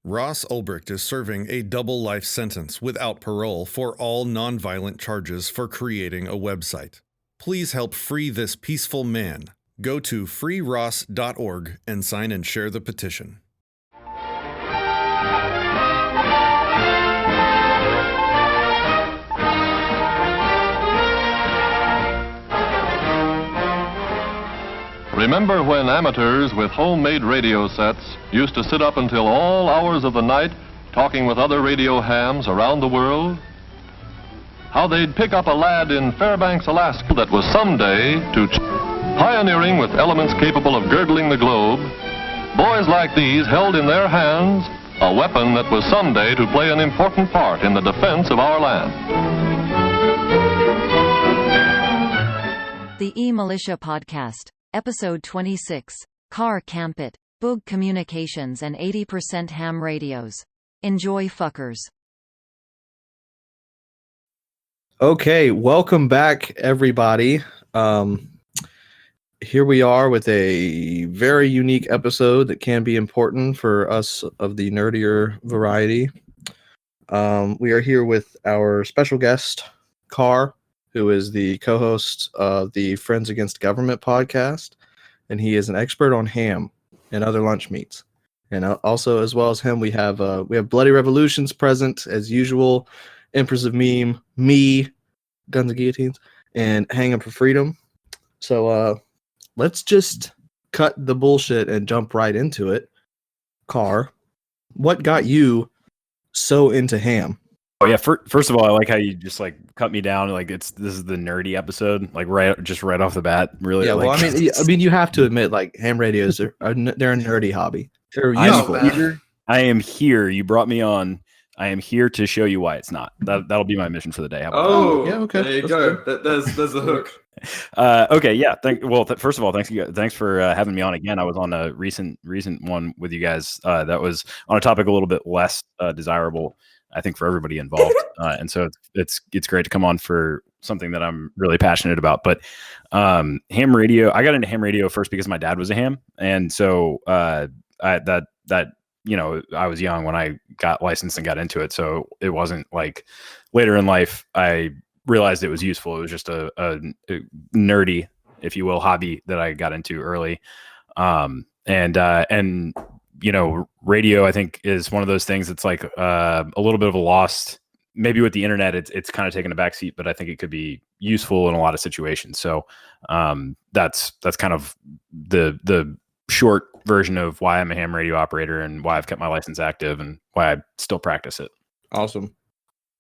Ross Ulbricht is serving a double life sentence without parole for all nonviolent charges for creating a website. Please help free this peaceful man. Go to freeross.org and sign and share the petition. Remember when amateurs with homemade radio sets used to sit up until all hours of the night talking with other radio hams around the world? How they'd pick up a lad in Fairbanks, Alaska that was someday pioneering with elements capable of girdling the globe. Boys like these held in their hands a weapon that was someday to play an important part in the defense of our land. The eMilitia Podcast. Episode 26, Car Campit, Boog Communications and 80% Ham Radios. Enjoy, fuckers. Okay, welcome back, everybody. Here we are with a very unique episode that can be important for us of the nerdier variety. We are here with our special guest, Car, who is the co-host of the Friends Against Government podcast, and he is an expert on ham and other lunch meats. And also, as well as him, we have Bloody Revolutions present as usual, Empress of Meme, me, Guns and Guillotines, and Hang 'em for Freedom. So let's just cut the bullshit and jump right into it. Car, what got you so into ham? Oh yeah, first of all, I like how you just like cut me down. Like this is the nerdy episode, like right off the bat. Really, yeah. Like, Well, I mean, you have to admit, like ham radios they're a nerdy hobby. They're useful. I am here. You brought me on. I am here to show you why it's not. That'll be my mission for the day. How about that? Yeah, okay. There you go. There's the hook. Okay, yeah. First of all, thanks for having me on again. I was on a recent one with you guys that was on a topic a little bit less desirable, I think, for everybody involved. And so it's great to come on for something that I'm really passionate about. But ham radio, I got into ham radio first because my dad was a ham, and so I was young when I got licensed and got into it. So it wasn't like later in life I realized it was useful. It was just a nerdy, if you will, hobby that I got into early. And radio, I think, is one of those things that's like a little bit of a lost. Maybe with the internet, it's kind of taken a backseat, but I think it could be useful in a lot of situations. So that's kind of the short version of why I'm a ham radio operator and why I've kept my license active and why I still practice it. Awesome.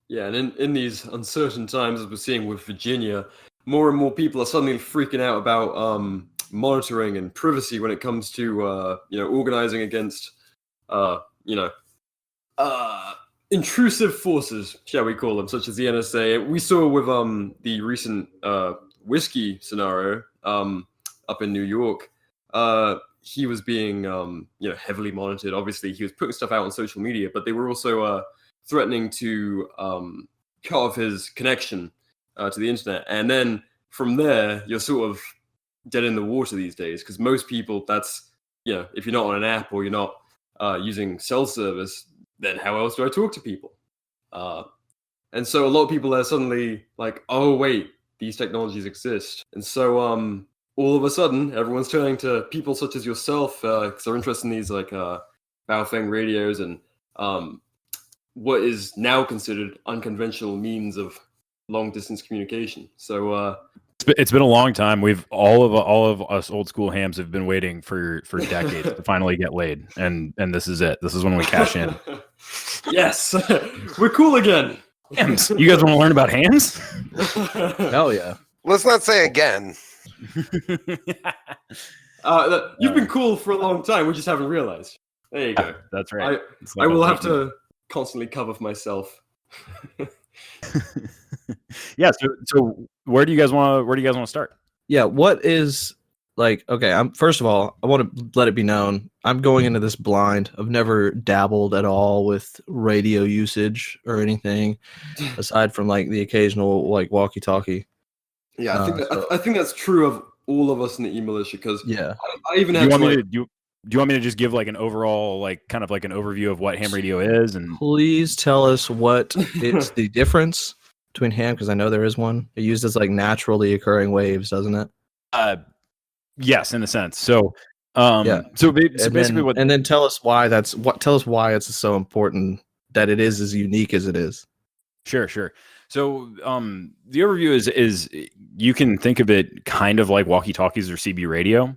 Yeah, and in these uncertain times, as we're seeing with Virginia, more and more people are suddenly freaking out about monitoring and privacy when it comes to organizing against intrusive forces, shall we call them, such as the NSA. We saw with the recent whiskey scenario up in New York. He was being heavily monitored. Obviously, he was putting stuff out on social media, but they were also threatening to cut off his connection to the internet. And then from there, you're sort of dead in the water these days, because most people, that's, if you're not on an app or you're not using cell service, then how else do I talk to people? And so a lot of people are suddenly like, oh, wait, these technologies exist. And so all of a sudden, everyone's turning to people such as yourself because they're interested in these like Baofeng radios and what is now considered unconventional means of long-distance communication. So it's been a long time. We've all of us old school hams have been waiting for decades to finally get laid, and this is it. This is when we cash in. Yes, we're cool again. Hams. You guys want to learn about hams? Hell yeah. Let's not say again. You've been cool for a long time. We just haven't realized. There you go. That's right. I will have to constantly cover for myself. Yeah. So where do you guys want to start? Yeah. What is like? Okay. First of all, I want to let it be known I'm going into this blind. I've never dabbled at all with radio usage or anything aside from like the occasional like walkie-talkie. Yeah, I think that's true of all of us in the eMilitia, because yeah, I even had you want me to just give like an overall, like kind of like an overview of what ham radio is? And Please tell us what it's the difference between ham, because I know there is one. It uses like naturally occurring waves, doesn't it? yes, in a sense. So, Yeah. so basically, And then tell us why it's so important that it is as unique as it is. Sure. So, the overview is you can think of it kind of like walkie-talkies or CB radio.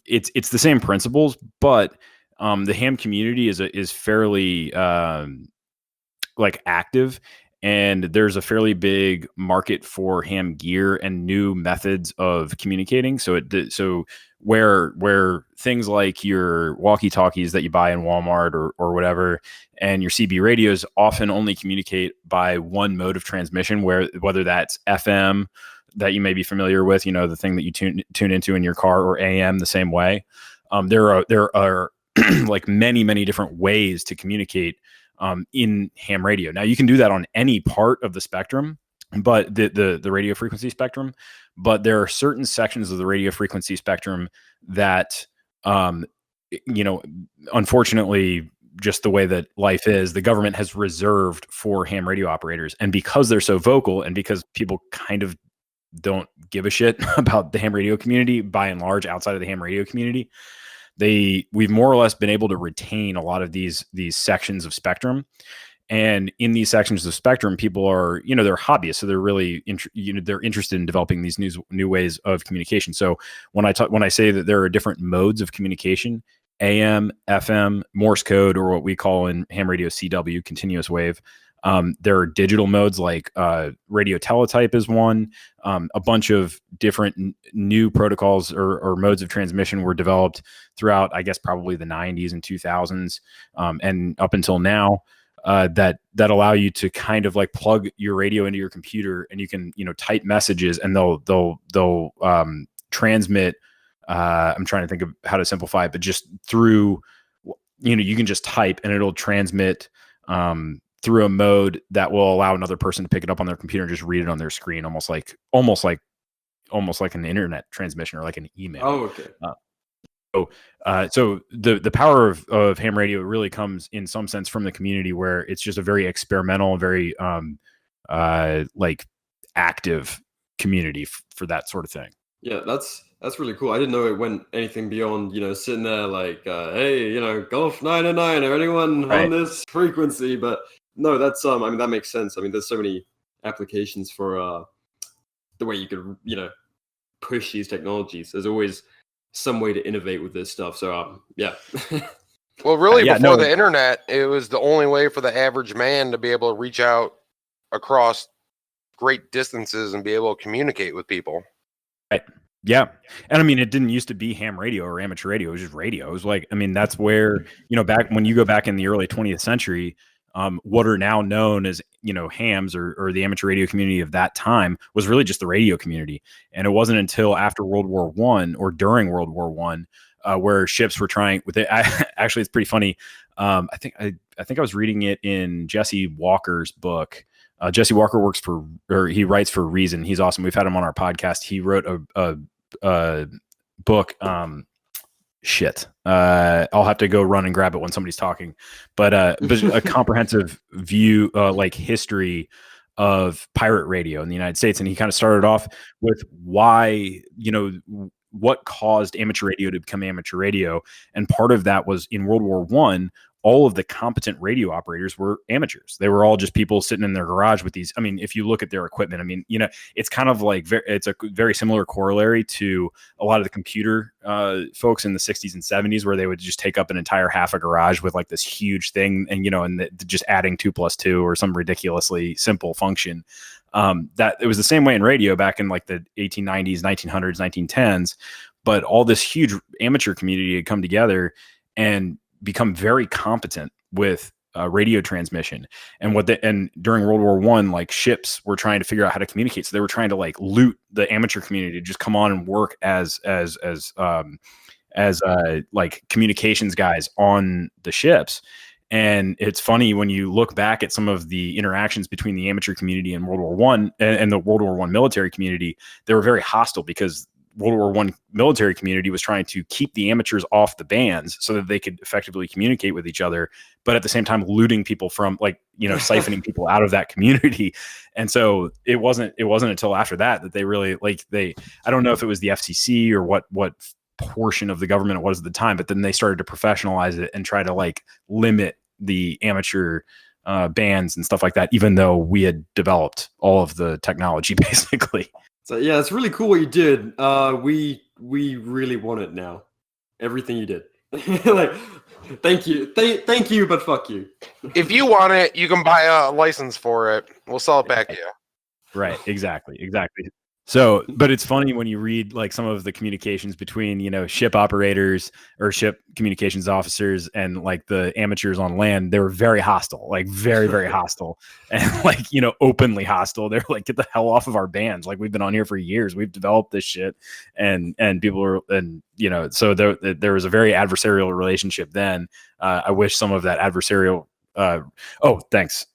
It's the same principles, but the ham community is fairly like active, and there's a fairly big market for ham gear and new methods of communicating. So where things like your walkie-talkies that you buy in Walmart or whatever, and your CB radios often only communicate by one mode of transmission, whether that's FM that you may be familiar with, the thing that you tune into in your car, or AM the same way. There are like many different ways to communicate in ham radio. Now you can do that on any part of the spectrum, but the radio frequency spectrum, but there are certain sections of the radio frequency spectrum that, unfortunately, just the way that life is, the government has reserved for ham radio operators. And because they're so vocal, and because people kind of don't give a shit about the ham radio community by and large outside of the ham radio community, we've more or less been able to retain a lot of these sections of spectrum. And in these sections of spectrum, people are, they're hobbyists, so they're really they're interested in developing these new ways of communication. So when I say that there are different modes of communication, AM, FM, Morse code, or what we call in ham radio CW, continuous wave. There are digital modes like radio teletype is one. A bunch of different new protocols or modes of transmission were developed throughout, I guess, probably the 90s and 2000s, and up until now, that allow you to kind of like plug your radio into your computer, and you can type messages, and they'll transmit. I'm trying to think of how to simplify it, but just through you can just type and it'll transmit through a mode that will allow another person to pick it up on their computer and just read it on their screen, almost like an internet transmission or like an email. Oh, okay. So the power of ham radio really comes in some sense from the community, where it's just a very experimental, very like active community for that sort of thing. Yeah, that's really cool. I didn't know it went anything beyond, sitting there like, hey, Golf 909 or anyone on this frequency. But no, that's that makes sense. I mean, there's so many applications for the way you could, push these technologies. There's always some way to innovate with this stuff. So yeah. Well, really, before the internet, it was the only way for the average man to be able to reach out across great distances and be able to communicate with people. Right. Yeah. And I mean, it didn't used to be ham radio or amateur radio. It was just radio. It was like, that's where, back when you go back in the early 20th century, what are now known as, hams or the amateur radio community of that time was really just the radio community. And it wasn't until after World War I or during World War I, where ships were trying with it. Actually, it's pretty funny. I think I was reading it in Jesse Walker's book. Jesse Walker he writes for Reason. He's awesome. We've had him on our podcast. He wrote a book. I'll have to go run and grab it when somebody's talking, but a comprehensive view, like history of pirate radio in the United States. And he kind of started off with why, what caused amateur radio to become amateur radio. And part of that was in World War I, all of the competent radio operators were amateurs. They were all just people sitting in their garage with these. I mean, if you look at their equipment, it's kind of like it's a very similar corollary to a lot of the computer folks in the 60s and 70s, where they would just take up an entire half a garage with like this huge thing, and just adding 2 + 2 or some ridiculously simple function. That it was the same way in radio back in like the 1890s, 1900s, 1910s. But all this huge amateur community had come together and become very competent with radio transmission. And during World War I, like ships were trying to figure out how to communicate. So they were trying to like loot the amateur community to just come on and work as like communications guys on the ships. And it's funny when you look back at some of the interactions between the amateur community and World War I and the World War I military community, they were very hostile because World War I military community was trying to keep the amateurs off the bands so that they could effectively communicate with each other, but at the same time looting people from, like, siphoning people out of that community. And so it wasn't until after that they really, like, I don't know if it was the FCC or what portion of the government it was at the time, but then they started to professionalize it and try to, like, limit the amateur bands and stuff like that, even though we had developed all of the technology basically. So yeah, it's really cool what you did. We really want it now. Everything you did. Like, thank you, but fuck you. If you want it, you can buy a license for it. We'll sell it back to you. Right. Exactly. So, but it's funny when you read, like, some of the communications between, ship operators or ship communications officers and, like, the amateurs on land. They were very hostile, like, very, very hostile, and, like, openly hostile. They're like, get the hell off of our bands. Like, we've been on here for years. We've developed this shit. And people were, and, so there was a very adversarial relationship then. I wish some of that adversarial, thanks.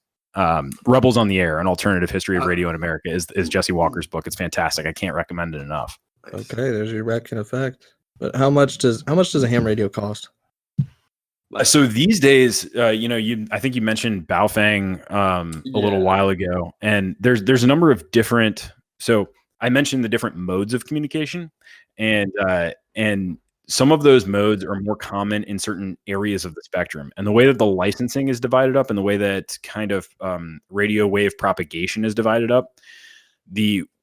Rebels on the Air, an alternative history of radio in America is Jesse Walker's book. It's fantastic. I can't recommend it enough. Okay, there's your rec in effect. But how much does a ham radio cost? So these days, I think you mentioned Baofeng a little while ago, and there's a number of different. So I mentioned the different modes of communication, and some of those modes are more common in certain areas of the spectrum. And the way that the licensing is divided up and the way that kind of radio wave propagation is divided up,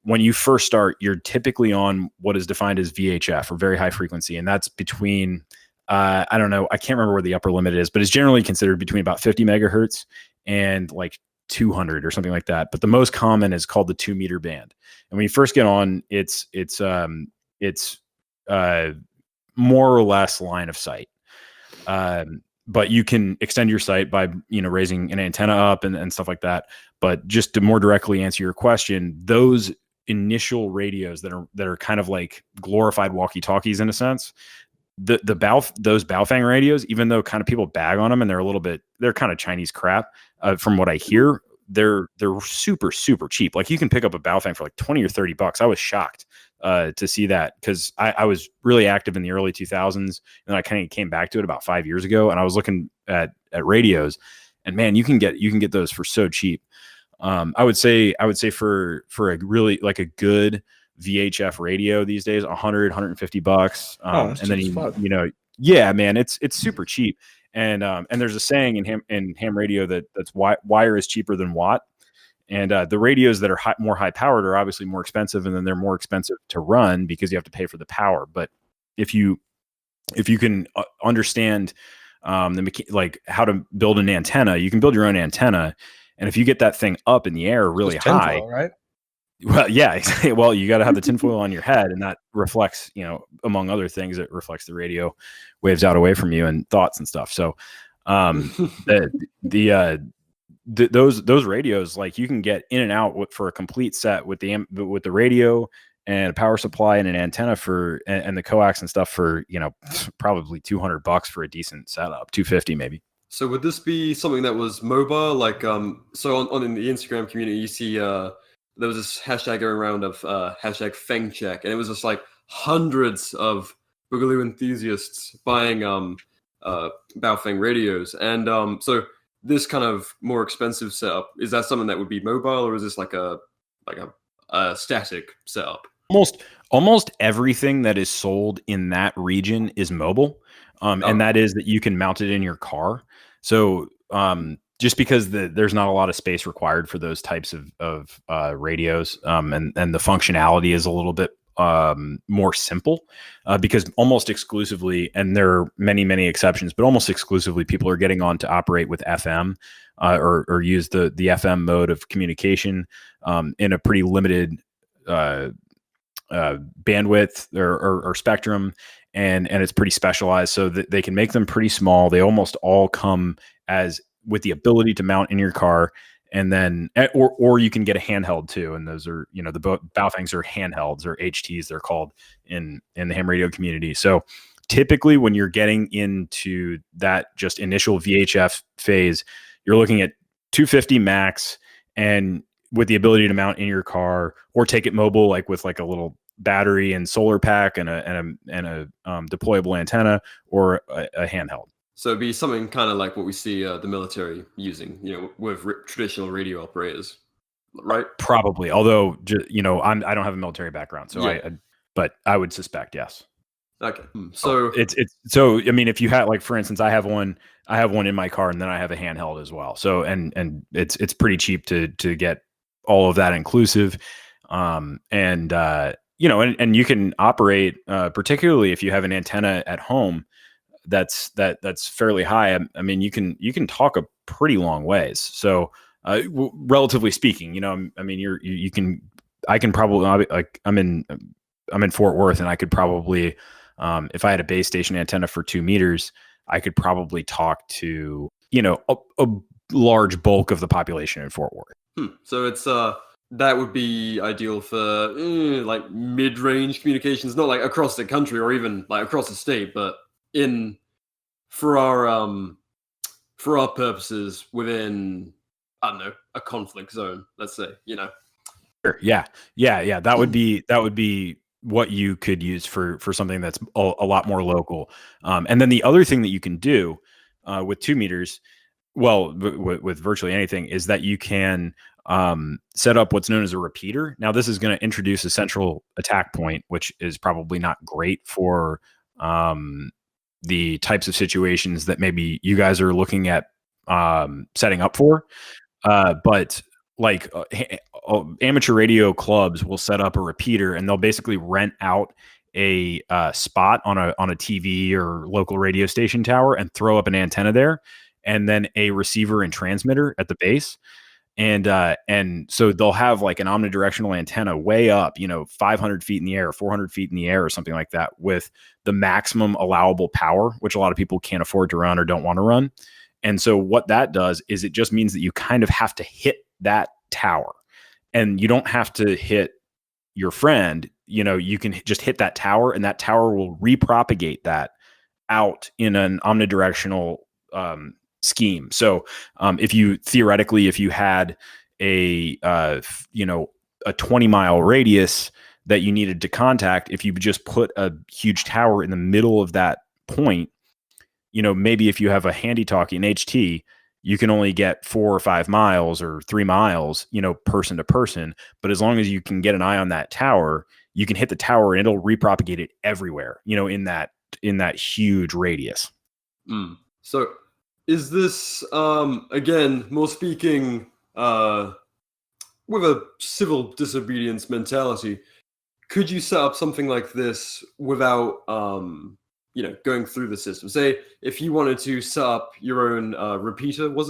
when you first start, you're typically on what is defined as VHF, or very high frequency. And that's between, I don't know, I can't remember where the upper limit is, but it's generally considered between about 50 megahertz and like 200 or something like that. But the most common is called the 2 meter band. And when you first get on, it's more or less line of sight. But you can extend your sight by, raising an antenna up and stuff like that. But just to more directly answer your question, those initial radios that are kind of like glorified walkie-talkies in a sense, those Baofeng radios, even though kind of people bag on them and they're kind of Chinese crap, from what I hear, they're super, super cheap. Like, you can pick up a Baofeng for like $20 or $30. I was shocked to see that, because I was really active in the early 2000s, and I kind of came back to it about 5 years ago, and I was looking at radios, and man, you can get those for so cheap. I would say for a really, like, a good VHF radio these days, $100-$150. And then yeah, man, it's super cheap. And there's a saying in ham radio that's wire is cheaper than watt. And the radios that are more high powered are obviously more expensive, and then they're more expensive to run because you have to pay for the power. But if you can understand like how to build an antenna, you can build your own antenna. And if you get that thing up in the air really high, tinfoil, right? Well, yeah, well, you got to have the tinfoil on your head, and that reflects, among other things, it reflects the radio waves out away from you and thoughts and stuff. So, those radios, like, you can get in and out for a complete set with the radio and a power supply and an antenna and the coax and stuff for, probably $200 for a decent setup, $250 maybe. So would this be something that was mobile? Like, so on in the Instagram community, you see, there was this hashtag going around of hashtag FengCheck, and it was just like hundreds of Boogaloo enthusiasts buying Baofeng radios. And so this kind of more expensive setup, is that something that would be mobile, or is this like a static setup? Almost everything that is sold in that region is mobile, and that is that you can mount it in your car. So just because there's not a lot of space required for those types of radios, and the functionality is a little bit more simple, because almost exclusively, and there are many, many exceptions, but almost exclusively people are getting on to operate with FM, or use the FM mode of communication in a pretty limited bandwidth or spectrum, and it's pretty specialized, so that they can make them pretty small. They almost all come with the ability to mount in your car, and then or you can get a handheld too, and those are, the Baofengs are handhelds, or HTs they're called in the ham radio community. So typically when you're getting into that just initial VHF phase, you're looking at 250 max, and with the ability to mount in your car or take it mobile, like with like a little battery and solar pack and a deployable antenna, or a handheld. So it'd be something kind of like what we see the military using, with traditional radio operators, right? Probably, although I don't have a military background, so yeah. But I would suspect yes. Okay, so so I mean, if you had, like, for instance, I have one in my car, and then I have a handheld as well. So and it's pretty cheap to get all of that inclusive, and you can operate, particularly if you have an antenna at home that's fairly high. I mean, you can talk a pretty long ways. So relatively speaking, I mean, I can probably, like, I'm in Fort Worth, and I could probably, if I had a base station antenna for 2 meters, I could probably talk to, a large bulk of the population in Fort Worth. So it's that would be ideal for like mid-range communications, not like across the country or even like across the state, but for our purposes within, I don't know, a conflict zone, let's say, Sure. Yeah. That would be what you could use for something that's a lot more local. And then the other thing that you can do with 2 meters, well, with virtually anything, is that you can set up what's known as a repeater. Now, this is going to introduce a central attack point, which is probably not great for the types of situations that maybe you guys are looking at setting up for. But like amateur radio clubs will set up a repeater, and they'll basically rent out a spot on a TV or local radio station tower and throw up an antenna there, and then a receiver and transmitter at the base. And so they'll have like an omnidirectional antenna way up, 500 feet in the air, 400 feet in the air, or something like that, with the maximum allowable power, which a lot of people can't afford to run or don't want to run. And so what that does is it just means that you kind of have to hit that tower, and you don't have to hit your friend. You can just hit that tower, and that tower will repropagate that out in an omnidirectional scheme. So if you had a 20-mile radius that you needed to contact, if you just put a huge tower in the middle of that point, maybe if you have a handy talkie, an HT, you can only get 4 or 5 miles or 3 miles, person to person. But as long as you can get an eye on that tower, you can hit the tower and it'll repropagate it everywhere, in that huge radius. So is this, again, more speaking with a civil disobedience mentality, could you set up something like this without going through the system? Say if you wanted to set up your own repeater, would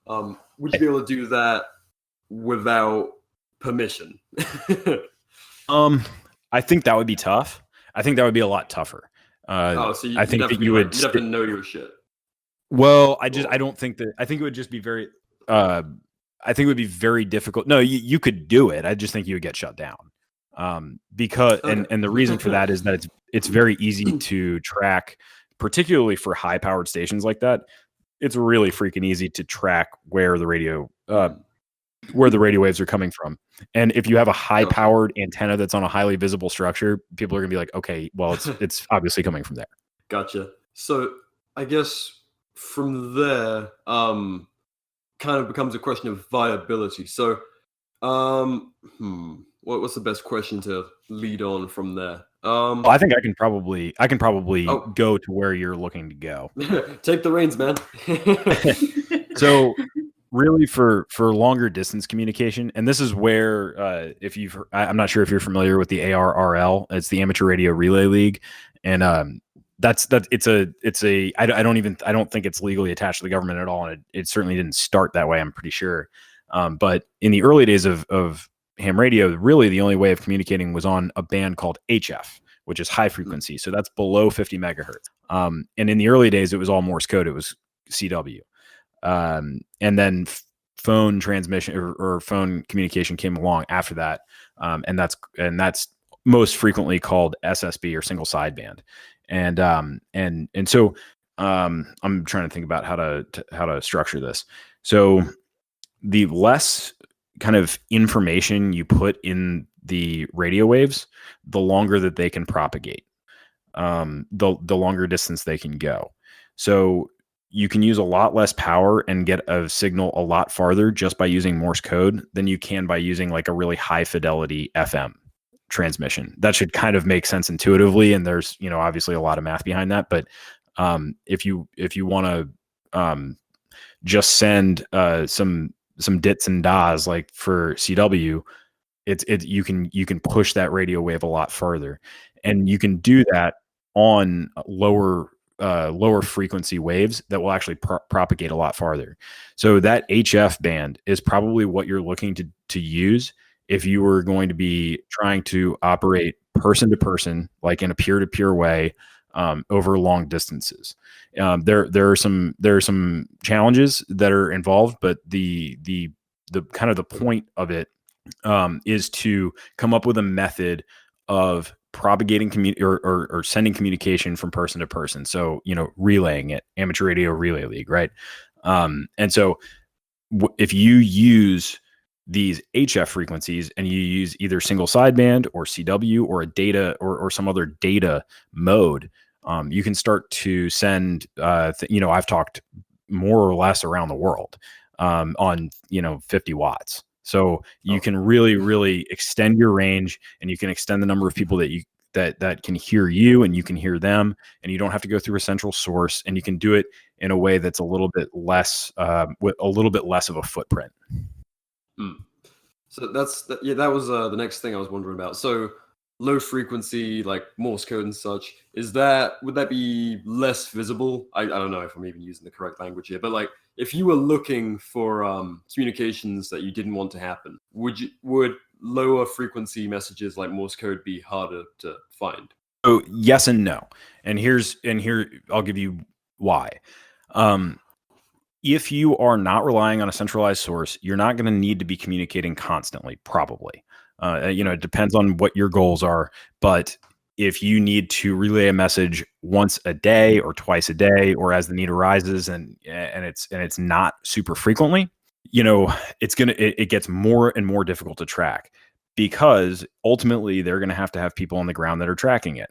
you be able to do that without permission? I think that would be tough. I think that would be a lot tougher. So I think that you would have to know your shit. Well, I don't think that. I think it would just be very. I think it would be very difficult. No, you could do it. I just think you would get shut down. Because and the reason for that is that it's very easy to track, particularly for high powered stations like that. It's really freaking easy to track where the radio waves are coming from. And if you have a high powered antenna that's on a highly visible structure, people are gonna be like, okay, well, it's obviously coming from there. Gotcha. So I guess from there, kind of becomes a question of viability. So, what's the best question to lead on from there? Well, I think I can probably go to where you're looking to go. Take the reins, man. So really for longer distance communication, and this is where I'm not sure if you're familiar with the ARRL. It's the Amateur Radio Relay League, and I don't think it's legally attached to the government at all, and it certainly didn't start that way, I'm pretty sure. But in the early days of ham radio, really the only way of communicating was on a band called HF, which is high frequency. So that's below 50 megahertz. And in the early days, it was all Morse code. It was CW. And then phone transmission or phone communication came along after that. And that's most frequently called SSB or single sideband. And so I'm trying to think about how to structure this. So the less kind of information you put in the radio waves, the longer that they can propagate, the longer distance they can go. So you can use a lot less power and get a signal a lot farther just by using Morse code than you can by using like a really high fidelity FM transmission. That should kind of make sense intuitively. And there's, obviously a lot of math behind that. But if you want to just send some dits and das like for CW, you can push that radio wave a lot further, and you can do that on lower frequency waves that will actually propagate a lot farther. So that HF band is probably what you're looking to use if you were going to be trying to operate person to person, like in a peer-to-peer way, over long distances. There are some challenges that are involved, but the kind of the point of it is to come up with a method of propagating or sending communication from person to person. So, relaying it, amateur radio relay league, right? And so if you use these HF frequencies and you use either single sideband or CW or a data or some other data mode, you can start to send, I've talked more or less around the world on, 50 watts. So you can really, really extend your range, and you can extend the number of people that can hear you, and you can hear them, and you don't have to go through a central source, and you can do it in a way that's a little bit less, with a little bit less of a footprint. So that was the next thing I was wondering about. So low frequency, like Morse code and such, would that be less visible? I don't know if I'm even using the correct language here, but like if you were looking for communications that you didn't want to happen, would lower frequency messages like Morse code be harder to find? So yes and no. And here I'll give you why. If you are not relying on a centralized source, you're not going to need to be communicating constantly, probably. It depends on what your goals are. But if you need to relay a message once a day or twice a day, or as the need arises, and it's not super frequently, it gets more and more difficult to track, because ultimately they're going to have people on the ground that are tracking it.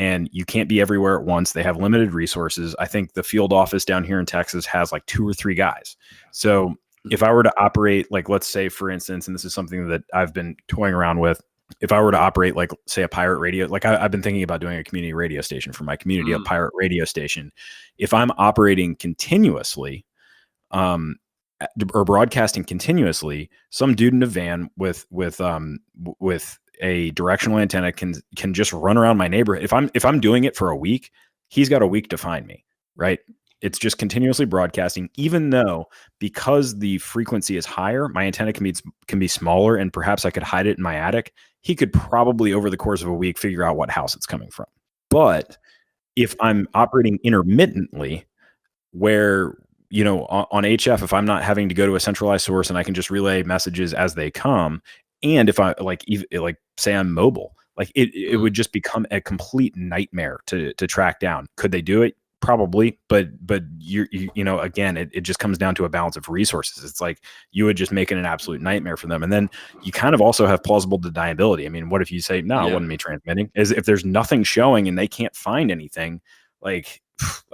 And you can't be everywhere at once. They have limited resources. I think the field office down here in Texas has like 2 or 3 guys. So if I were to operate, like, let's say, for instance, and this is something that I've been toying around with, if I were to operate, like, say, a pirate radio, like I've been thinking about doing a community radio station for my community, a pirate radio station. If I'm operating continuously, or broadcasting continuously, some dude in a van with a directional antenna can just run around my neighborhood. If I'm doing it for a week, he's got a week to find me, right? It's just continuously broadcasting, even though, because the frequency is higher, my antenna can be smaller, and perhaps I could hide it in my attic. He could probably, over the course of a week, figure out what house it's coming from. But if I'm operating intermittently, where, on HF, if I'm not having to go to a centralized source and I can just relay messages as they come, and if I say I'm mobile, like it would just become a complete nightmare to track down. Could they do it? Probably, but again, it just comes down to a balance of resources. It's like you would just make it an absolute nightmare for them. And then you kind of also have plausible deniability. I mean, what if you say, no, it wasn't me transmitting? If there's nothing showing and they can't find anything, like,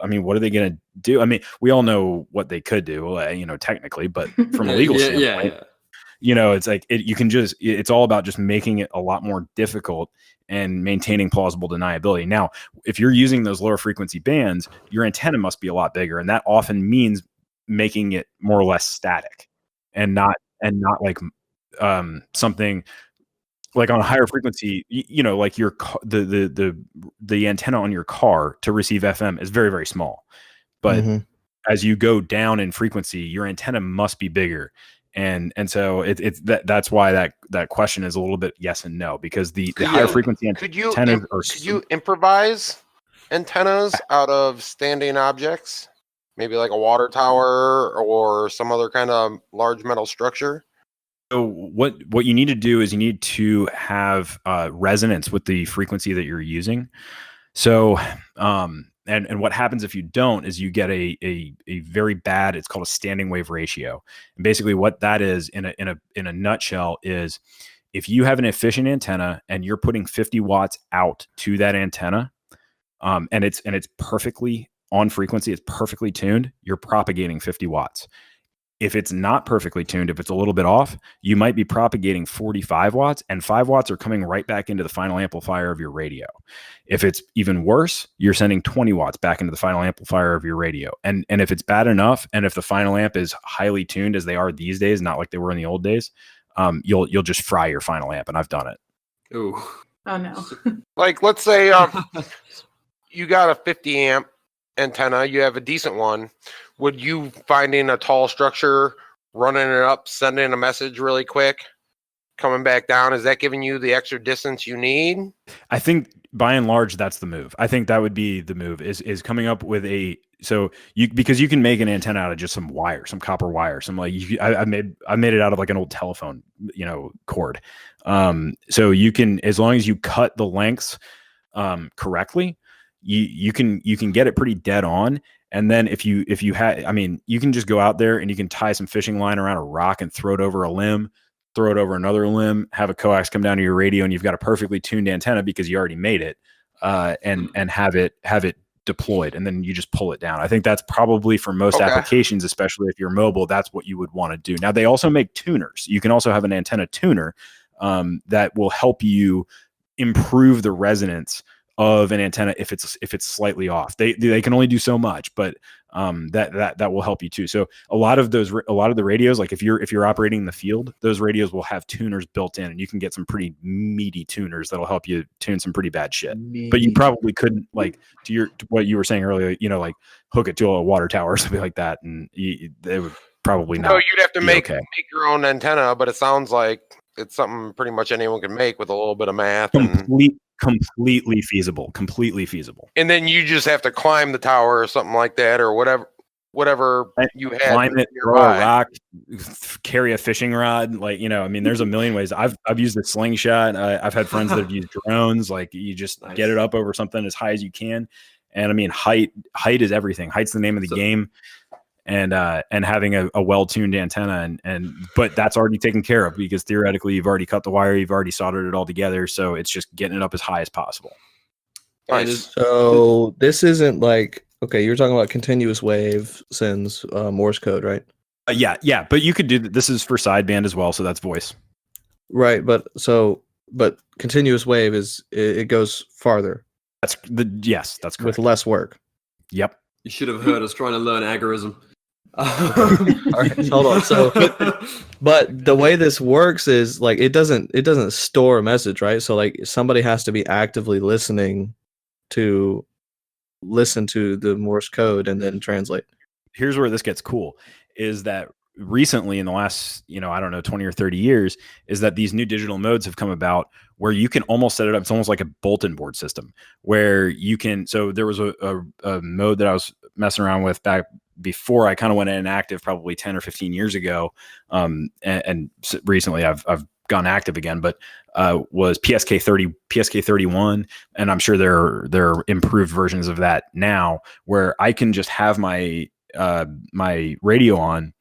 I mean, what are they going to do? I mean, we all know what they could do, technically, but from a legal standpoint, it's like it's all about just making it a lot more difficult and maintaining plausible deniability. Now, if you're using those lower frequency bands, your antenna must be a lot bigger, and that often means making it more or less static, and not like something like on a higher frequency. Like your the antenna on your car to receive FM is very, very small, but as you go down in frequency, your antenna must be bigger. And so that's why that question is a little bit yes and no, because the higher frequency antennas could you improvise antennas out of standing objects, maybe like a water tower or some other kind of large metal structure? So what you need to do is you need to have resonance with the frequency that you're using. So and what happens if you don't is you get a very bad, it's called a standing wave ratio. And basically what that is in a nutshell is if you have an efficient antenna and you're putting 50 watts out to that antenna, and it's perfectly on frequency, it's perfectly tuned, you're propagating 50 watts. If it's not perfectly tuned, if it's a little bit off, you might be propagating 45 watts, and 5 watts are coming right back into the final amplifier of your radio. If it's even worse, you're sending 20 watts back into the final amplifier of your radio. And if it's bad enough, and if the final amp is highly tuned as they are these days, not like they were in the old days, you'll just fry your final amp, and I've done it. Ooh. Oh no. Like, let's say you got a 50 amp antenna, you have a decent one. Would you finding a tall structure, running it up, sending a message really quick, coming back down, is that giving you the extra distance you need? I think by and large, that's the move. I think that would be the move is coming up with because you can make an antenna out of just some wire, some copper wire, some like I made it out of like an old telephone, cord. So you can, as long as you cut the lengths correctly, you can get it pretty dead on. And then if you you can just go out there and you can tie some fishing line around a rock and throw it over a limb, throw it over another limb, have a coax come down to your radio, and you've got a perfectly tuned antenna because you already made it, and have it deployed, and then you just pull it down. I think that's probably for most applications, especially if you're mobile, that's what you would want to do. Now they also make tuners. You can also have an antenna tuner that will help you improve the resonance of an antenna if it's slightly off. They can only do so much, but that will help you too. So a lot of the radios, like if you're operating in the field, those radios will have tuners built in, and you can get some pretty meaty tuners that'll help you tune some pretty bad shit. But you probably couldn't, like to what you were saying earlier, like hook it to a water tower or something like that, and they would probably not. No, you'd have to make your own antenna, but it sounds like it's something pretty much anyone can make with a little bit of math. Completely feasible. And then you just have to climb the tower or something like that, or whatever you had. Climb it, throw a rock, carry a fishing rod. There's a million ways. I've used a slingshot. I've had friends that have used drones. Like you just get it up over something as high as you can. And height is everything. Height's the name of the game. And having a well-tuned antenna but that's already taken care of because theoretically you've already cut the wire, you've already soldered it all together, so it's just getting it up as high as possible. Nice. So this isn't like, okay, you're talking about continuous wave sends Morse code, right? Yeah, but you could do this is for sideband as well, so that's voice. Right, but continuous wave it goes farther. That's correct. With less work. Yep. You should have heard us trying to learn agorism. All right, hold on. So, but the way this works is like it doesn't store a message, right? So like somebody has to be actively listen to the Morse code and then translate. Here's where this gets cool: is that recently in the last 20 or 30 years, is that these new digital modes have come about where you can almost set it up. It's almost like a bulletin board system where you can. So there was a mode that I was messing around with back before I kind of went inactive, probably 10 or 15 years ago. And recently I've gone active again, but was PSK 30, PSK 31. And I'm sure there are improved versions of that now where I can just have my radio on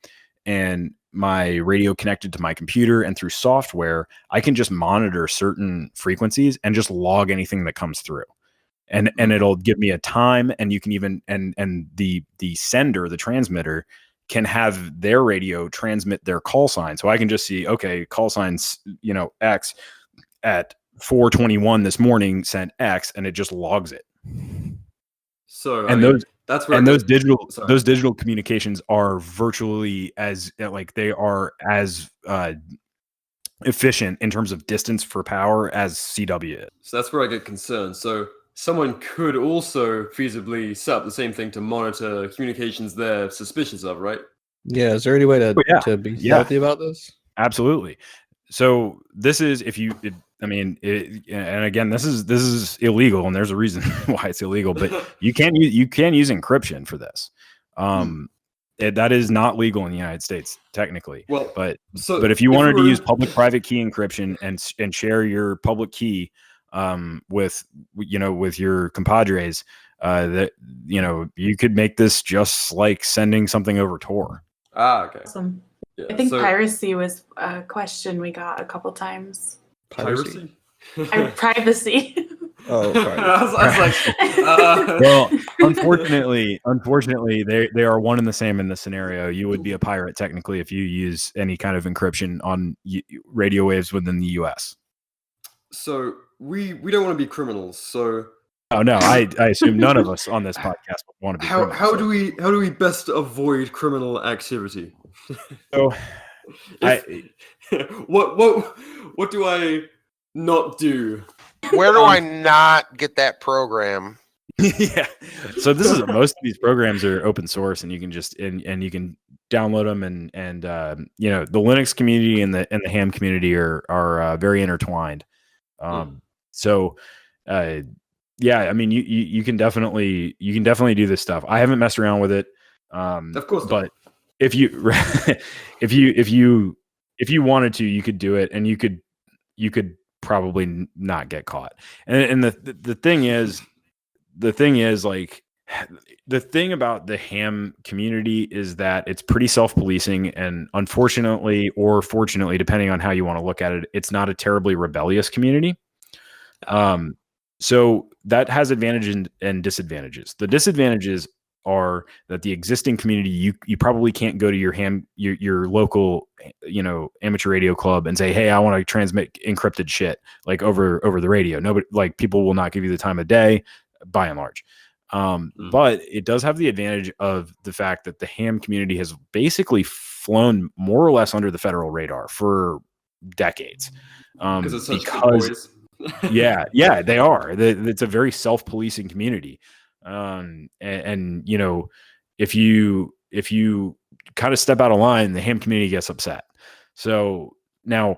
and my radio connected to my computer, and through software, I can just monitor certain frequencies and just log anything that comes through. And it'll give me a time, and you can even and the sender, the transmitter, can have their radio transmit their call sign. So I can just see, okay, call signs, X at 4:21 this morning sent X, and it just logs it. So those digital communications are virtually as efficient in terms of distance for power as CW is. So that's where I get concerned. So someone could also feasibly set up the same thing to monitor communications they're suspicious of, right? Yeah. Is there any way to be stealthy about this? Absolutely. So this is and again, this is illegal, and there's a reason why it's illegal. But you can use encryption for this. That is not legal in the United States technically. Well, but if you wanted to use public-private key encryption and share your public key with your compadres, you could make this just like sending something over Tor. Okay. Awesome. Yeah, I think piracy was a question we got a couple times. Piracy? Privacy. Oh, sorry. I was like, Well, unfortunately, they are one and the same in this scenario. You would be a pirate technically if you use any kind of encryption on radio waves within the U.S. so we don't want to be criminals. So Oh no, I assume none of us on this podcast want to be criminals. how do we best avoid criminal activity? So, what do I not do? Where do I not get that program? yeah. So this is most of these programs are open source, and you can just and you can download them, and the Linux community and the ham community are very intertwined. So, yeah, I mean you can definitely do this stuff. I haven't messed around with it, Of course, but if you if you wanted to, you could do it, and you could probably not get caught. And the thing is like the thing about the ham community is that it's pretty self-policing, and unfortunately or fortunately, depending on how you want to look at it, it's not a terribly rebellious community. So that has advantages and disadvantages. The disadvantages are that the existing community, you probably can't go to your local, amateur radio club and say, hey, I want to transmit encrypted shit like over the radio. Nobody, like, people will not give you the time of day by and large. But it does have the advantage of the fact that the ham community has basically flown more or less under the federal radar for decades. Because it's such good boys. yeah, they are. It's a very self-policing community. And if you kind of step out of line, the ham community gets upset. So now,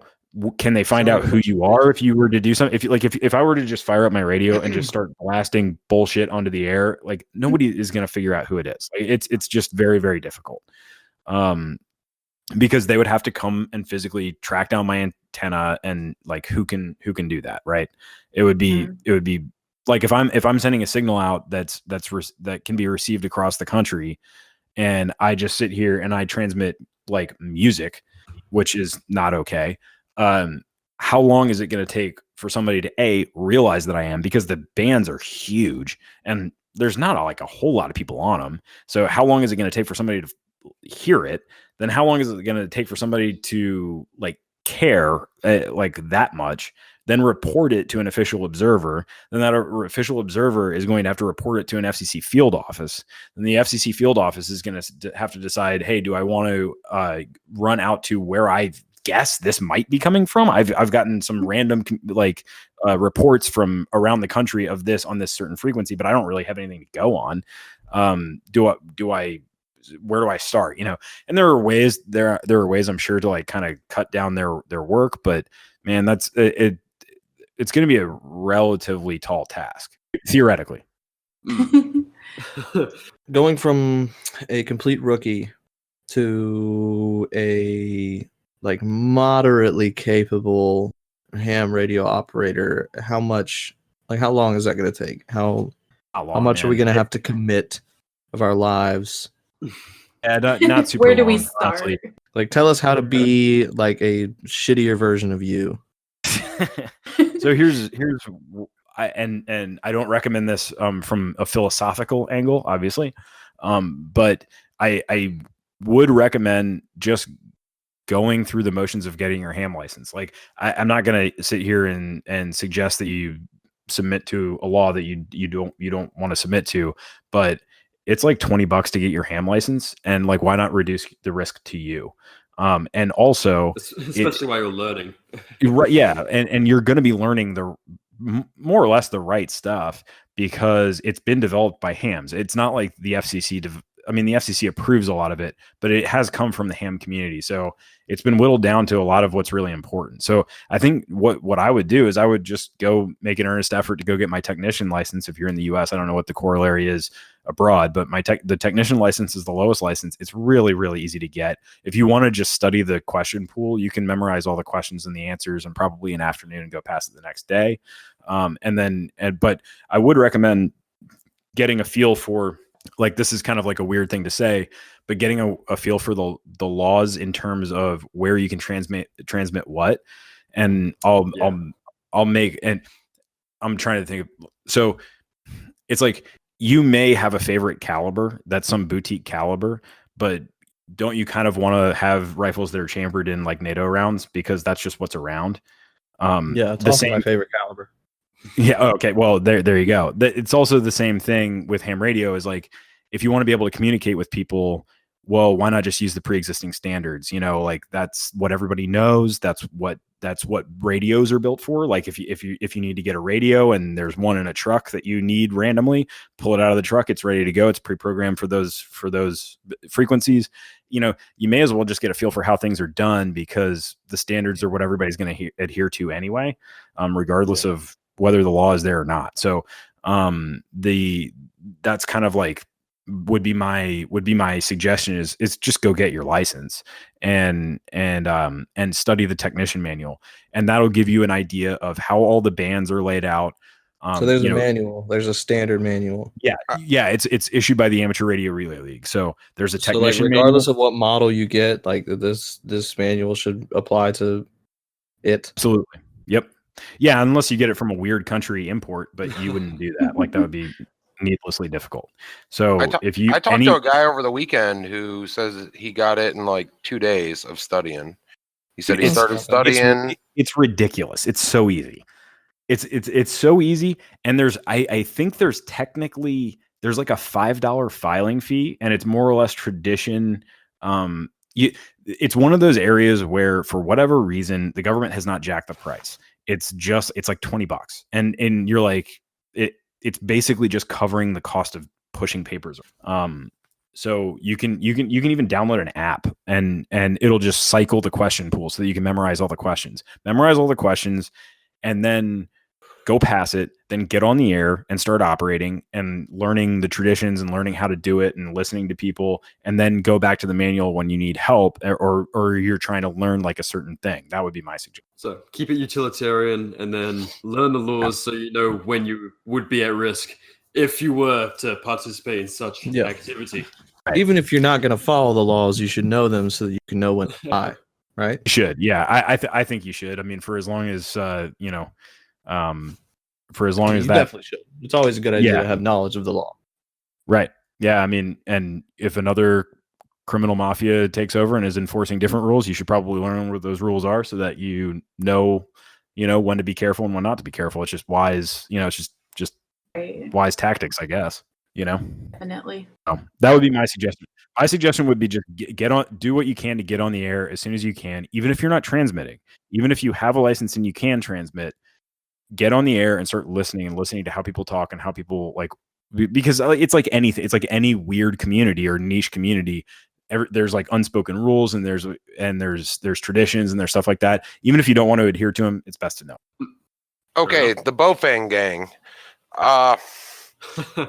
can they find out who you are if you were to do something? If I were to just fire up my radio and just start blasting bullshit onto the air, like, nobody is going to figure out who it is. It's just very, very difficult. Because they would have to come and physically track down my antenna, and like, who can do that, right? It would be like, if I'm sending a signal out that can be received across the country, and I just sit here and I transmit like music, which is not okay. How long is it going to take for somebody to realize that I am, because the bands are huge and there's not a whole lot of people on them. So how long is it going to take for somebody to hear it? Then how long is it going to take for somebody to like care like that much, then report it to an official observer? Then that official observer is going to have to report it to an FCC field office. Then the FCC field office is going to have to decide, hey, do I want to run out to where I guess this might be coming from? I've gotten some random reports from around the country of this on this certain frequency, but I don't really have anything to go on. Where do I start? And there are ways I'm sure to like kind of cut down their work, but man, that's it. It's going to be a relatively tall task, theoretically. Going from a complete rookie to a like moderately capable ham radio operator, how long is that going to take? How much are we going to have to commit of our lives? Yeah, not super. Where do long, we start? honestly. Like, tell us how to be like a shittier version of you. So here's and I don't recommend this from a philosophical angle, obviously, but I would recommend just going through the motions of getting your ham license. Like, I'm not going to sit here and suggest that you submit to a law that you don't want to submit to, but it's like $20 to get your ham license, and like, why not reduce the risk to you? And also, especially while you're learning, right? Yeah, and you're going to be learning the more or less the right stuff, because it's been developed by hams. It's not like the FCC. The FCC approves a lot of it, but it has come from the ham community. So it's been whittled down to a lot of what's really important. So I think what I would do is I would just go make an earnest effort to go get my technician license. If you're in the US, I don't know what the corollary is abroad, but the technician license is the lowest license. It's really, really easy to get. If you want to just study the question pool, you can memorize all the questions and the answers in probably an afternoon and go past it the next day. But I would recommend getting a feel for, like, this is kind of like a weird thing to say, but getting a feel for the laws in terms of where you can transmit what. and I'll make, and I'm trying to think of, so it's like, you may have a favorite caliber that's some boutique caliber, but don't you kind of want to have rifles that are chambered in like NATO rounds, because that's just what's around? Yeah, it's the also same my favorite caliber. Yeah. Okay. Well, there you go. It's also the same thing with ham radio, is like, if you want to be able to communicate with people, well, why not just use the pre-existing standards? You know, like that's what everybody knows. That's what radios are built for. Like if you need to get a radio and there's one in a truck that you need randomly, pull it out of the truck. It's ready to go. It's pre-programmed for those frequencies. You know, you may as well just get a feel for how things are done, because the standards are what everybody's going to adhere to anyway, regardless of whether the law is there or not. So that's kind of like would be my suggestion is just go get your license and study the technician manual, and that'll give you an idea of how all the bands are laid out. So there's a manual. There's a standard manual. Yeah. It's issued by the Amateur Radio Relay League. So there's a technician so like regardless manual. of what model you get, like this manual should apply to it. Absolutely. Yep. Yeah, unless you get it from a weird country import, but you wouldn't do that. Like that would be needlessly difficult. So I talked to a guy over the weekend who says he got it in like 2 days of studying. He said he started studying. It's ridiculous. It's so easy. It's so easy. And I think there's like a $5 filing fee, and it's more or less tradition. It's one of those areas where, for whatever reason, the government has not jacked the price. It's like $20, and you're like, it's basically just covering the cost of pushing papers. So you can even download an app, and it'll just cycle the question pool so that you can memorize all the questions, and then go pass it, then get on the air and start operating and learning the traditions and learning how to do it and listening to people, and then go back to the manual when you need help or you're trying to learn like a certain thing. That would be my suggestion. So keep it utilitarian, and then learn the laws so you know when you would be at risk if you were to participate in such activity. Right. Even if you're not going to follow the laws, you should know them so that you can know when to buy. Right? You should. Yeah, I think you should. I mean, for as long as for as long as that, definitely should. It's always a good idea to have knowledge of the law. Right. Yeah. I mean, and if another criminal mafia takes over and is enforcing different rules, you should probably learn what those rules are so that you know when to be careful and when not to be careful. It's just wise. It's just wise tactics, I guess. Definitely. That would be my suggestion. My suggestion would be just get on, do what you can to get on the air as soon as you can, even if you're not transmitting, even if you have a license and you can transmit, get on the air and start listening to how people talk and how people like, because it's like anything. It's like any weird community or niche community. There's like unspoken rules and there's traditions and there's stuff like that. Even if you don't want to adhere to them, it's best to know. Okay, the Bofang gang.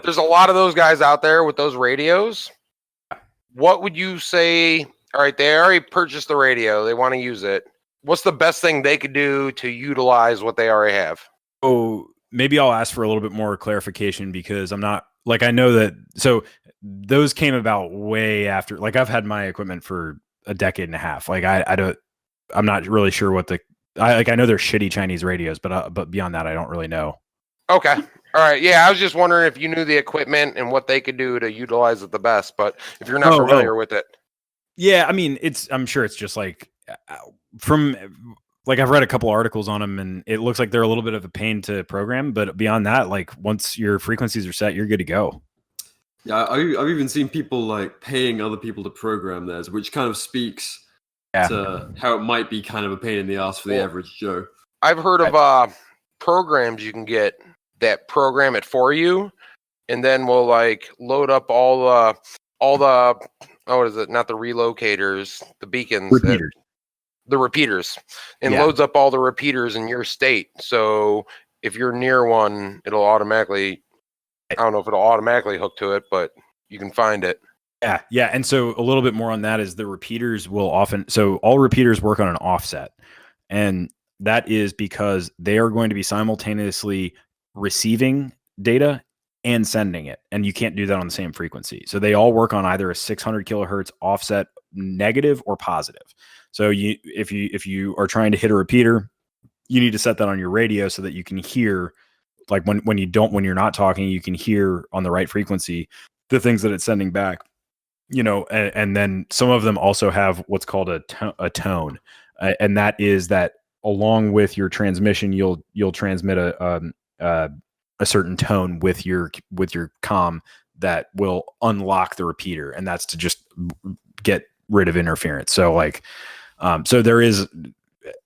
There's a lot of those guys out there with those radios. What would you say? All right, they already purchased the radio. They want to use it. What's the best thing they could do to utilize what they already have? Oh, maybe I'll ask for a little bit more clarification, because I'm not like, I know that. So those came about way after, like I've had my equipment for a decade and a half. Like I'm not really sure what I know they're shitty Chinese radios, but beyond that, I don't really know. Okay. All right. Yeah. I was just wondering if you knew the equipment and what they could do to utilize it the best, but if you're not familiar with it. Yeah. I mean, I'm sure it's just like I've read a couple articles on them, and it looks like they're a little bit of a pain to program, but beyond that, like once your frequencies are set, you're good to go. Yeah. I've even seen people like paying other people to program theirs, which kind of speaks to how it might be kind of a pain in the ass for the average Joe. I've heard of programs you can get that program it for you, and then we'll like load up all the what is it? Not the relocators, the beacons, the repeaters, and loads up all the repeaters in your state. So if you're near one, it'll automatically. I don't know if it'll automatically hook to it, but you can find it. Yeah. And so a little bit more on that is the repeaters will often. So all repeaters work on an offset, and that is because they are going to be simultaneously receiving data and sending it, and you can't do that on the same frequency. So they all work on either a 600 kilohertz offset, negative or positive. So if you are trying to hit a repeater, you need to set that on your radio so that you can hear, like when you're not talking, you can hear on the right frequency the things that it's sending back, and then some of them also have what's called a tone, and that is that along with your transmission, you'll transmit a certain tone with your comm that will unlock the repeater, and that's to just get rid of interference. So like, so there is,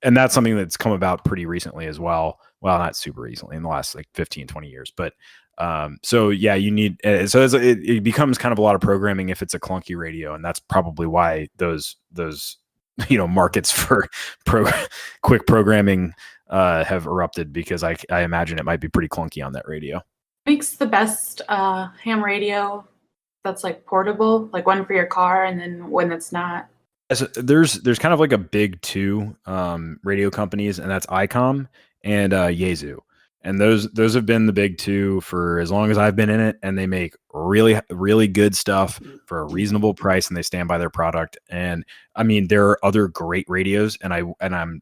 and that's something that's come about pretty recently as well. Well, not super recently, in the last like 15, 20 years, but so yeah, you need, so it becomes kind of a lot of programming if it's a clunky radio, and that's probably why those markets for quick programming have erupted, because I imagine it might be pretty clunky on that radio. Makes the best ham radio that's like portable, like one for your car, and then one that's not. So there's kind of like a big two radio companies, and that's ICOM and Yaesu. And those have been the big two for as long as I've been in it, and they make really, really good stuff for a reasonable price, and they stand by their product. And I mean, there are other great radios, and I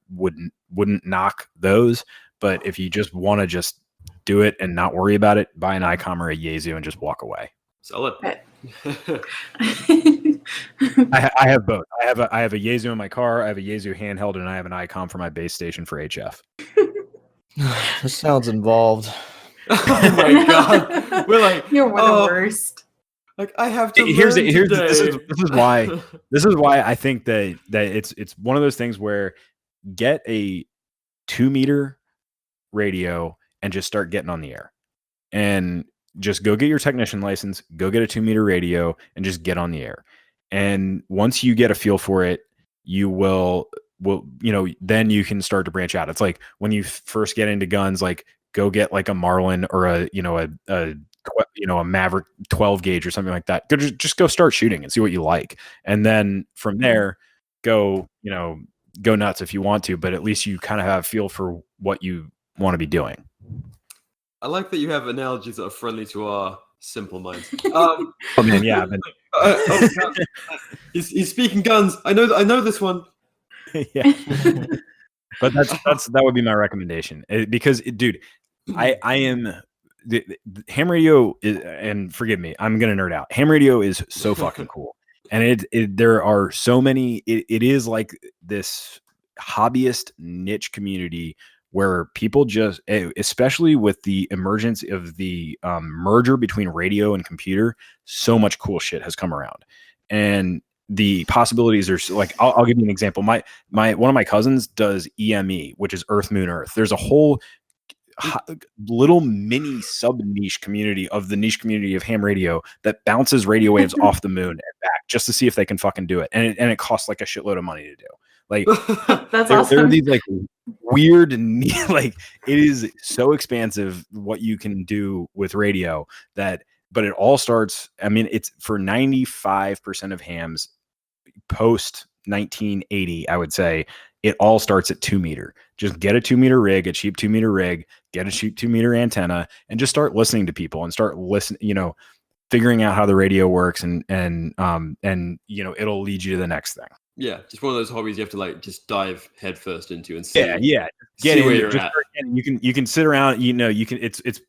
wouldn't knock those, but if you just want to just do it and not worry about it, buy an ICOM or a Yaesu and just walk away. Sell it. I have both. I have a Yaesu in my car. I have a Yaesu handheld, and I have an ICOM for my base station for HF. This sounds involved. Oh my god, we're like, You're one of the worst. Like I have to. This is why I think that it's one of those things where get a 2-meter radio and just start getting on the air, and just go get your technician license, go get a 2-meter radio, and just get on the air. And once you get a feel for it, you will then you can start to branch out. It's like when you first get into guns, like go get like a Marlin or a Maverick 12 gauge or something like that. Just go start shooting and see what you like. And then from there, go nuts if you want to, but at least you kind of have a feel for what you want to be doing. I like that you have analogies that are friendly to our simple minds. Oh man, yeah. He's speaking guns. I know this one. Yeah. But that would be my recommendation, because dude, I am the ham radio is, and forgive me, I'm gonna nerd out. Ham radio is so fucking cool, and there are so many. It is like this hobbyist niche community where people just, especially with the emergence of the merger between radio and computer, so much cool shit has come around, and the possibilities are like, I'll give you an example. My one of my cousins does EME, which is Earth, Moon, Earth. There's a whole little mini sub niche community of the niche community of ham radio that bounces radio waves off the moon and back just to see if they can fucking do it. And it costs like a shitload of money to do. Like That's there awesome. are these like weird, like it is so expansive what you can do with radio but it all starts, I mean, it's for 95% of hams post 1980, I would say it all starts at 2-meter. Just get a 2-meter rig, a cheap 2-meter rig, get a cheap 2-meter antenna, and just start listening to people and start listening, figuring out how the radio works, and it'll lead you to the next thing. Yeah, just one of those hobbies you have to like just dive headfirst into and see. Yeah. See where you're at. You can sit around. It's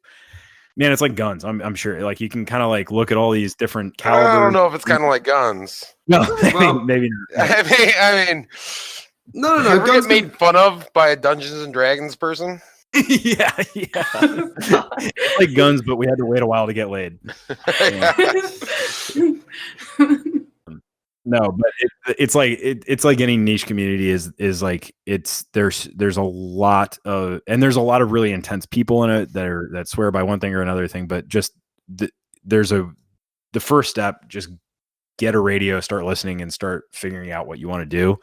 man, it's like guns. I'm sure. Like you can kind of like look at all these different calibers. I don't know if it's kind of like guns. No, Well, maybe not. I mean, No. ever Guns get made fun of by a Dungeons and Dragons person? yeah. It's like guns, but we had to wait a while to get laid. No, but it's like any niche community is like there's a lot of really intense people in it that swear by one thing or another thing, but just the first step, just get a radio, start listening, and start figuring out what you want to do.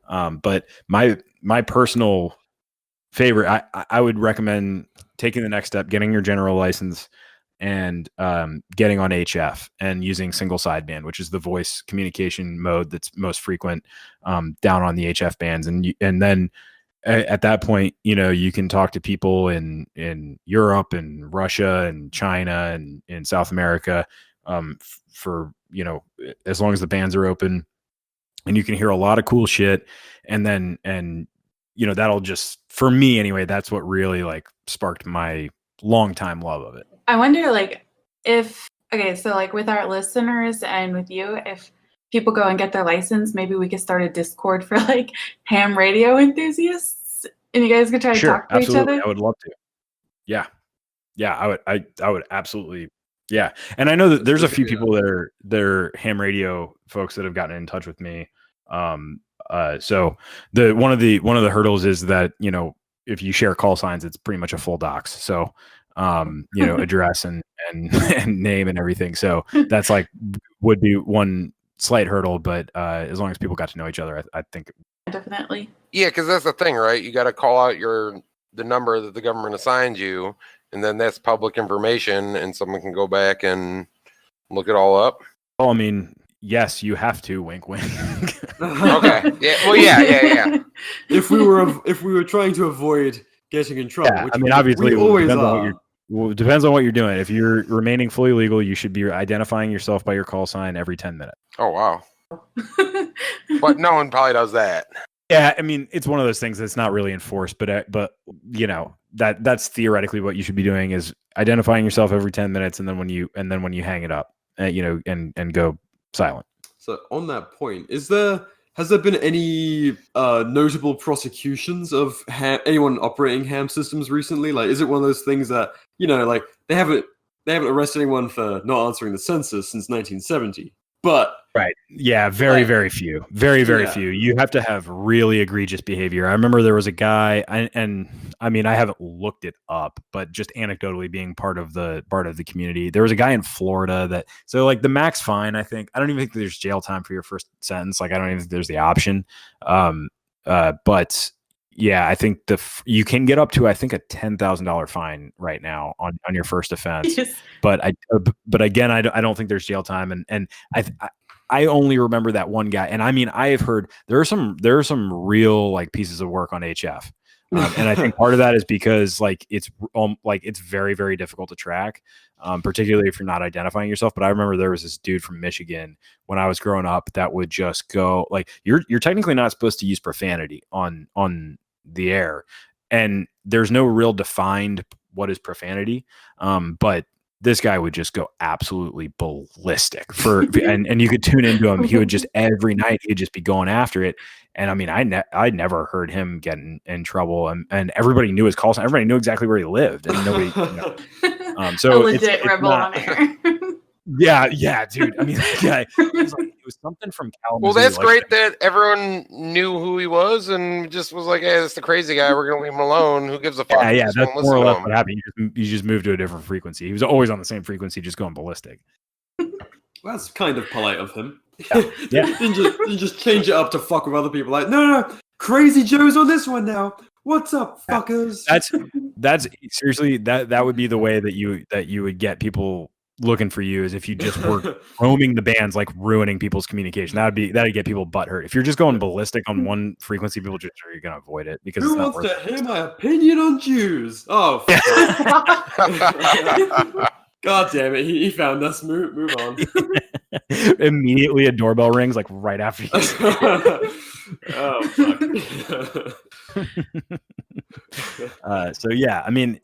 But my personal favorite, I would recommend taking the next step, getting your general license, and getting on HF and using single sideband, which is the voice communication mode that's most frequent down on the HF bands. And then at that point, you can talk to people in Europe and Russia and China and in South America for, as long as the bands are open, and you can hear a lot of cool shit. And then, that'll just, for me anyway, that's what really like sparked my longtime love of it. I wonder, like, so like with our listeners and with you, if people go and get their license, maybe we could start a Discord for like ham radio enthusiasts, and you guys could try to talk to absolutely. each other. I would love to. Yeah, I would absolutely. Yeah, and I know that there's a few people that are ham radio folks that have gotten in touch with me. So one of the hurdles is that if you share call signs, it's pretty much a full dox. So address and name and everything. So that's like would be one slight hurdle, but as long as people got to know each other, I think definitely. Yeah, because that's the thing, right? You got to call out the number that the government assigned you, and then that's public information, and someone can go back and look it all up. Oh, I mean, yes, you have to. Wink, wink. Okay. Yeah. Well, yeah. If we were trying to avoid getting in trouble, I mean, obviously, we always are. It depends on what you're doing. If you're remaining fully legal, you should be identifying yourself by your call sign every 10 minutes. Oh, wow. But no one probably does that. Yeah, I mean, it's one of those things that's not really enforced, but that's theoretically what you should be doing is identifying yourself every 10 minutes, and then when you hang it up, and go silent. So on that point, has there been any notable prosecutions of anyone operating ham systems recently? Like, is it one of those things that like they haven't arrested anyone for not answering the census since 1970? But right, yeah, very few, very few. You have to have really egregious behavior. I remember there was a guy, and I mean, I haven't looked it up, but just anecdotally being part of the community, there was a guy in Florida so like the max fine, I don't even think there's jail time for your first sentence. Like I don't even think there's the option. But yeah, I think you can get up to, I think, a $10,000 fine right now on your first offense. Yes. But again, I don't think there's jail time. And I only remember that one guy. And I mean, I have heard there are some real like pieces of work on HF. And I think part of that is because like it's very, very difficult to track, particularly if you're not identifying yourself. But I remember there was this dude from Michigan when I was growing up that would just go like, you're technically not supposed to use profanity on the air, and there's no real defined what is profanity. But this guy would just go absolutely ballistic and you could tune into him. He would just every night he'd just be going after it. And I mean, I never heard him get in trouble, and everybody knew his call sign. Everybody knew exactly where he lived, and nobody. So a legit rebel on air. Yeah, dude. I mean, that guy, it was something from Kalamazoo. Well, that's great that everyone knew who he was and just was like, "Hey, that's the crazy guy. We're gonna leave him alone. Who gives a fuck?" Yeah, that's more or less what happened. You just moved to a different frequency. He was always on the same frequency, just going ballistic. Well, that's kind of polite of him. Yeah. didn't just change it up to fuck with other people. Like, no, Crazy Joe's on this one now. What's up, fuckers? That's seriously that would be the way that you would get people looking for you, is if you just were roaming the bands, like ruining people's communication. That'd get people butthurt. If you're just going ballistic on one frequency, people just are gonna avoid it because who wants to hear my opinion on Jews? Oh, God damn it! He found us. Move on. Immediately, a doorbell rings like right after you. Oh fuck. So yeah, I mean,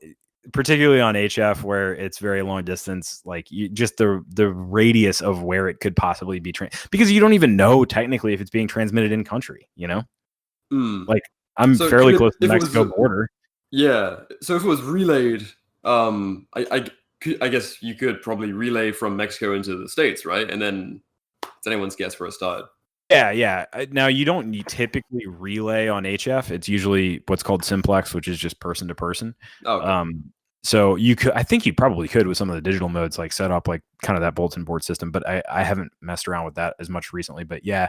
particularly on HF where it's very long distance, like just the radius of where it could possibly be because you don't even know technically if it's being transmitted in country. Like I'm fairly close to the Mexico border. Yeah, so if it was relayed, I guess you could probably relay from Mexico into the States, right? And then it's anyone's guess where it started. Yeah. Now you don't typically relay on HF. It's usually what's called simplex, which is just person to person. Okay. So I think you probably could with some of the digital modes, like set up like kind of that bulletin board system. But I haven't messed around with that as much recently. But yeah.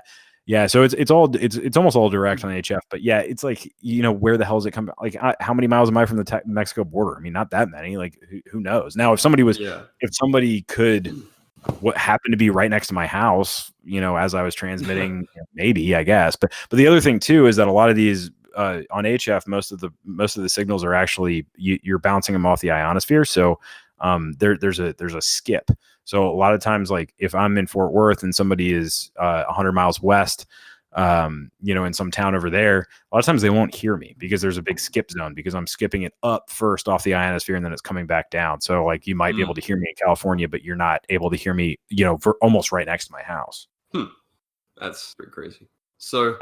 So it's almost all direct on HF. But yeah, it's like where the hell does it come? Like how many miles am I from the Mexico border? I mean, not that many. Like who knows? Now if somebody could. What happened to be right next to my house, as I was transmitting, maybe, I guess. But the other thing too is that a lot of these on HF, most of the signals are actually you're bouncing them off the ionosphere. So there's a skip. So a lot of times, like if I'm in Fort Worth and somebody is 100 miles west, in some town over there, a lot of times they won't hear me because there's a big skip zone because I'm skipping it up first off the ionosphere and then it's coming back down. So like you might be able to hear me in California, but you're not able to hear me, for almost right next to my house. That's pretty crazy. So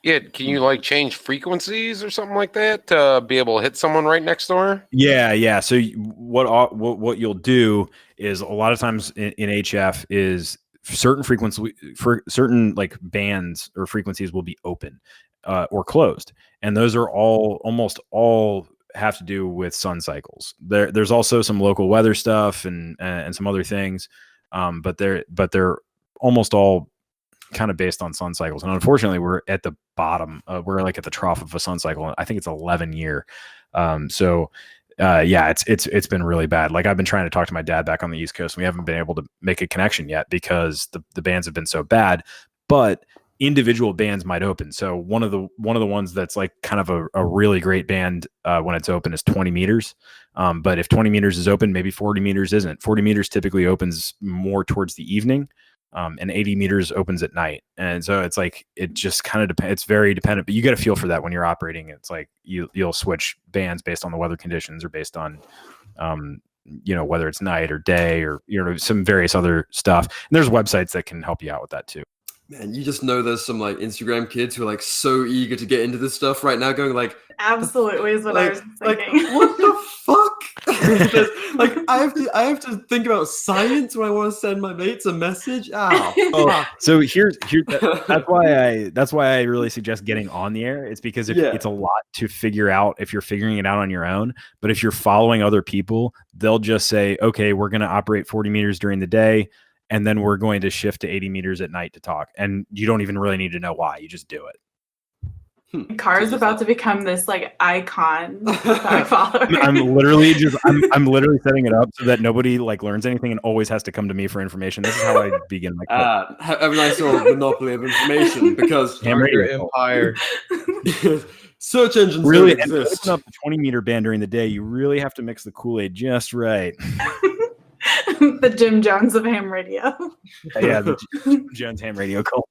yeah, can you like change frequencies or something like that to be able to hit someone right next door? Yeah. So what you'll do is a lot of times in HF is certain frequency for certain like bands or frequencies will be open or closed, and those are almost all have to do with sun cycles. There's also some local weather stuff and some other things, but they're almost all kind of based on sun cycles. And unfortunately, we're at the bottom. We're like at the trough of a sun cycle. I think it's 11 year. It's been really bad. Like I've been trying to talk to my dad back on the East Coast and we haven't been able to make a connection yet because the bands have been so bad, but individual bands might open. So one of the ones that's like kind of a really great band when it's open is 20 meters. But if 20 meters is open, maybe 40 meters isn't. 40 meters typically opens more towards the evening. And 80 meters opens at night. And so it's like, it just kind of depends. It's very dependent, but you get a feel for that when you're operating. It's like you'll switch bands based on the weather conditions or based on, whether it's night or day or, some various other stuff. And there's websites that can help you out with that too. Man, you just know there's some like Instagram kids who are like so eager to get into this stuff right now, going like, absolutely is what I was thinking. Like, what the fuck? Like, I have to think about science when I want to send my mates a message. So here's that's why I really suggest getting on the air. It's because it's a lot to figure out if you're figuring it out on your own. But if you're following other people, they'll just say, okay, we're going to operate 40 meters during the day. And then we're going to shift to 80 meters at night to talk. And you don't even really need to know why. You just do it. Car's about to become this like icon that I follow. I'm literally setting it up so that nobody like learns anything and always has to come to me for information. This is how I begin my clip. Have a nice little monopoly of information because your empire. Search engines really don't exist. Open up the 20 meter band during the day. You really have to mix the Kool-Aid just right. The Jim Jones of ham radio. Yeah, the Jim Jones ham radio cult.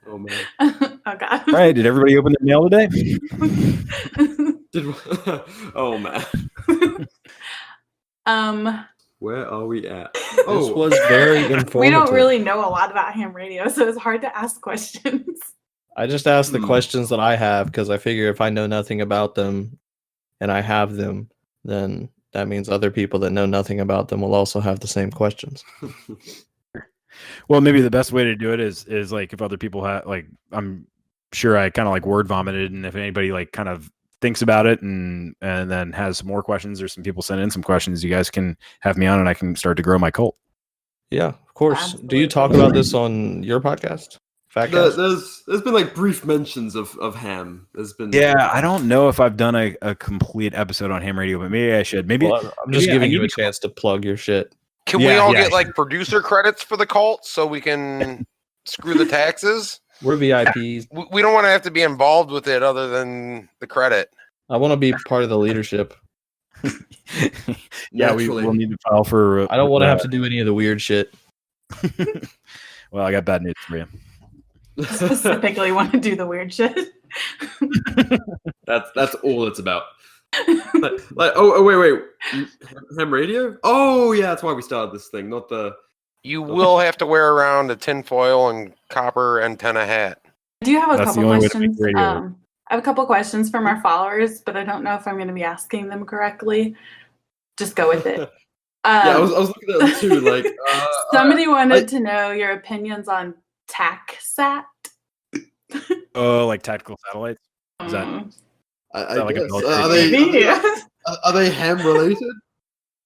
Oh man. Oh god. All right, did everybody open their mail today? Oh man. Where are we at? This was very informative. We don't really know a lot about ham radio, so it's hard to ask questions. I just asked the questions that I have because I figure if I know nothing about them and I have them, then that means other people that know nothing about them will also have the same questions. Well, maybe the best way to do it is like if other people have like, I'm sure I kind of like word vomited, and if anybody like kind of thinks about it and then has some more questions or some people send in some questions, you guys can have me on and I can start to grow my cult. Yeah, of course. Absolutely. Do you talk about this on your podcast? There's been like brief mentions of ham. There's been I don't know if I've done a complete episode on ham radio, but maybe I should. Maybe I'm just giving you a chance to plug your shit. Can we all get like producer credits for the cult so we can screw the taxes? We're VIPs. We don't want to have to be involved with it other than the credit. I want to be part of the leadership. We'll need to file for. I don't want to have to do any of the weird shit. Well, I got bad news for you. Specifically want to do the weird shit. That's all it's about. Wait. Ham radio? Oh yeah, that's why we started this thing, not the... You will have to wear around a tinfoil and copper antenna hat. I do have a couple questions. I have a couple questions from our followers, but I don't know if I'm going to be asking them correctly. Just go with it. I was looking at them too. Like somebody wanted to know your opinions on TACSAT. Oh, like tactical satellites? Is that? I like guess. Are they ham related?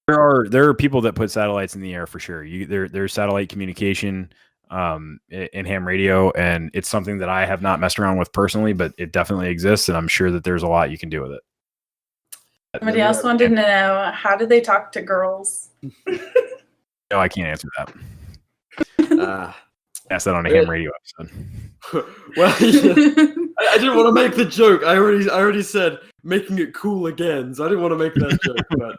There are people that put satellites in the air for sure. There's satellite communication in ham radio, and it's something that I have not messed around with personally, but it definitely exists, and I'm sure that there's a lot you can do with it. Somebody else wanted to know, how do they talk to girls? No, I can't answer that. Ask that on a ham radio episode. Well, I didn't want to make the joke. I already said making it cool again, so I didn't want to make that joke. But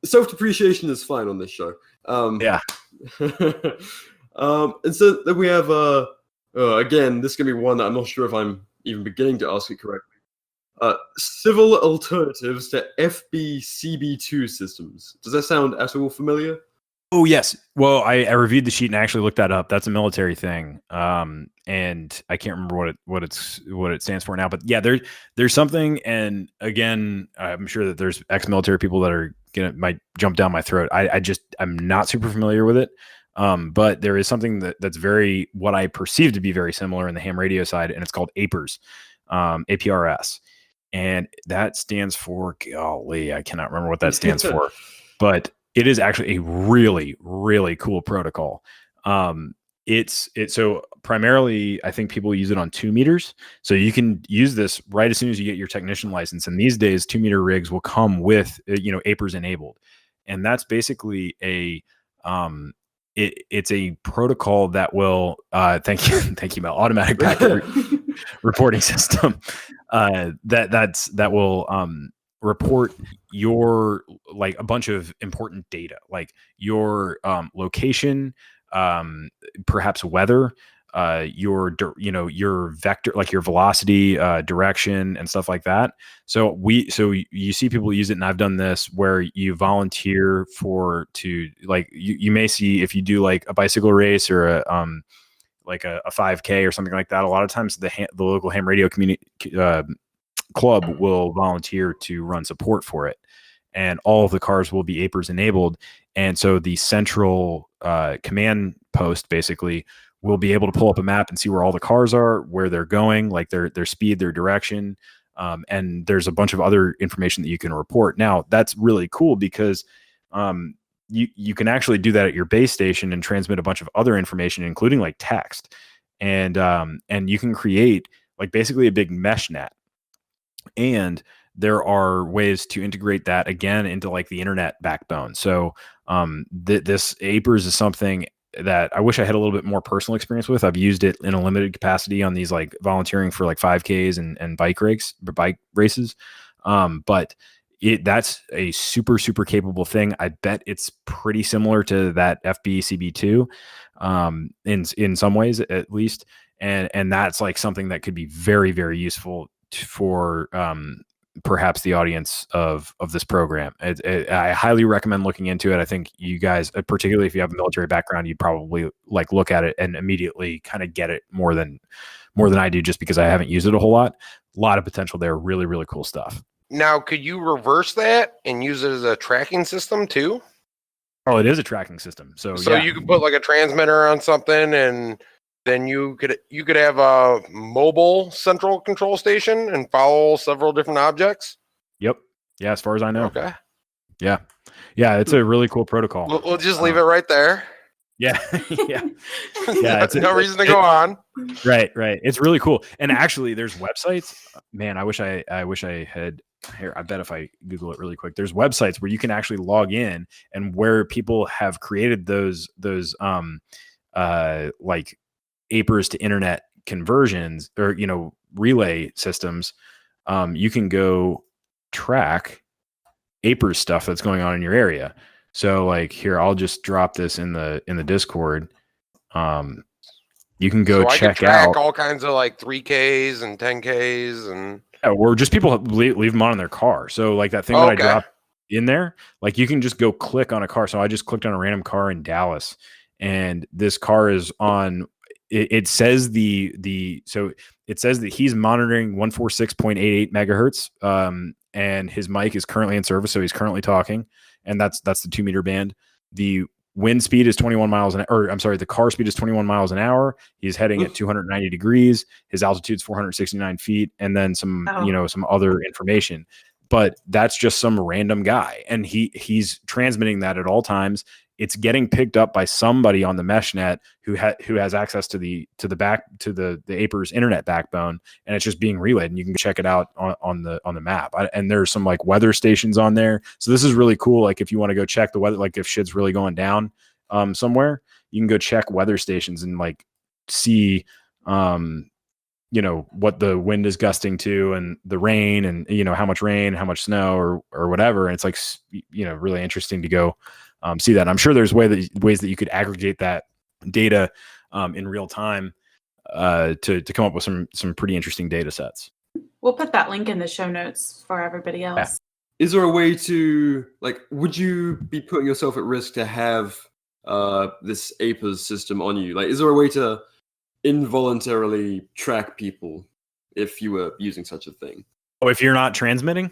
self depreciation is fine on this show. And so then we have again, this is gonna be one that I'm not sure if I'm even beginning to ask it correctly. Civil alternatives to FBCB2 systems. Does that sound at all familiar? Oh yes. Well, I reviewed the sheet and actually looked that up. That's a military thing, and I can't remember what it stands for now. But yeah, there's something. And again, I'm sure that there's ex-military people that might jump down my throat. I'm not super familiar with it. But there is something that's very what I perceive to be very similar in the ham radio side, and it's called APRS, APRS, and that stands for golly, I cannot remember what that stands for, but it is actually a really, really cool protocol. It's so primarily, I think people use it on 2 meters. So you can use this right as soon as you get your technician license. And these days, 2 meter rigs will come with, APRS enabled. And that's basically it's a protocol that will, thank you, Mel, automatic packet reporting system that will report your like a bunch of important data, like your location, perhaps weather, your vector, like your velocity, direction, and stuff like that. So you see people use it, and I've done this where you volunteer you may see if you do like a bicycle race or a 5K or something like that. A lot of times the local ham radio community club will volunteer to run support for it, and all of the cars will be APRS enabled. And so the central command post basically will be able to pull up a map and see where all the cars are, where they're going, like their speed, their direction. And there's a bunch of other information that you can report. Now that's really cool because you can actually do that at your base station and transmit a bunch of other information, including like text. And you can create like basically a big mesh net. And there are ways to integrate that again into like the internet backbone. So this APRS is something that I wish I had a little bit more personal experience with. I've used it in a limited capacity on these like volunteering for like 5Ks and bike races. But that's a super, super capable thing. I bet it's pretty similar to that FBCB2 in some ways at least. And that's like something that could be very, very useful for perhaps the audience of this program. I highly recommend looking into it. I think you guys, particularly if you have a military background, you'd probably like look at it and immediately kind of get it more than I do, just because I haven't used it a whole lot. A lot of potential there. Really, really cool stuff. Now, could you reverse that and use it as a tracking system too? Oh, it is a tracking system. So yeah. You could put like a transmitter on something, and then you could have a mobile central control station and follow several different objects. Yep. Yeah, as far as I know. Okay. Yeah. Yeah, it's a really cool protocol. We'll just leave it right there. Yeah. Yeah. Yeah. No reason to go on. Right. It's really cool. And actually there's websites. Man, I wish I had here. I bet if I Google it really quick, there's websites where you can actually log in, and where people have created those like APRS to internet conversions or relay systems. You can go track APRS stuff that's going on in your area. So like here, I'll just drop this in the Discord. You can go check out all kinds of like 3Ks and 10Ks and or just people leave them on in their car. So like that thing that I dropped in there, like you can just go click on a car. So I just clicked on a random car in Dallas, and this car is on. It says it says that he's monitoring 146.88 megahertz. And his mic is currently in service, so he's currently talking, and that's the 2 meter band. The wind speed is 21 miles an hour. The car speed is 21 miles an hour. He's heading at 290 degrees. His altitude is 469 feet, and then some other information. But that's just some random guy, and he's transmitting that at all times. It's getting picked up by somebody on the mesh net who has access to the APRS internet backbone, and it's just being relayed, and you can check it out on the map. And there's some like weather stations on there, so this is really cool. Like if you want to go check the weather, like if shit's really going down somewhere, you can go check weather stations and like see what the wind is gusting to, and the rain, and how much rain, how much snow, or whatever. And it's like really interesting to go see that. I'm sure there's ways that you could aggregate that data in real time to come up with some pretty interesting data sets. We'll put that link in the show notes for everybody else. Is there a way to, like, would you be putting yourself at risk to have this APRS system on you? Like, is there a way to involuntarily track people if you were using such a thing? Oh, if you're not transmitting?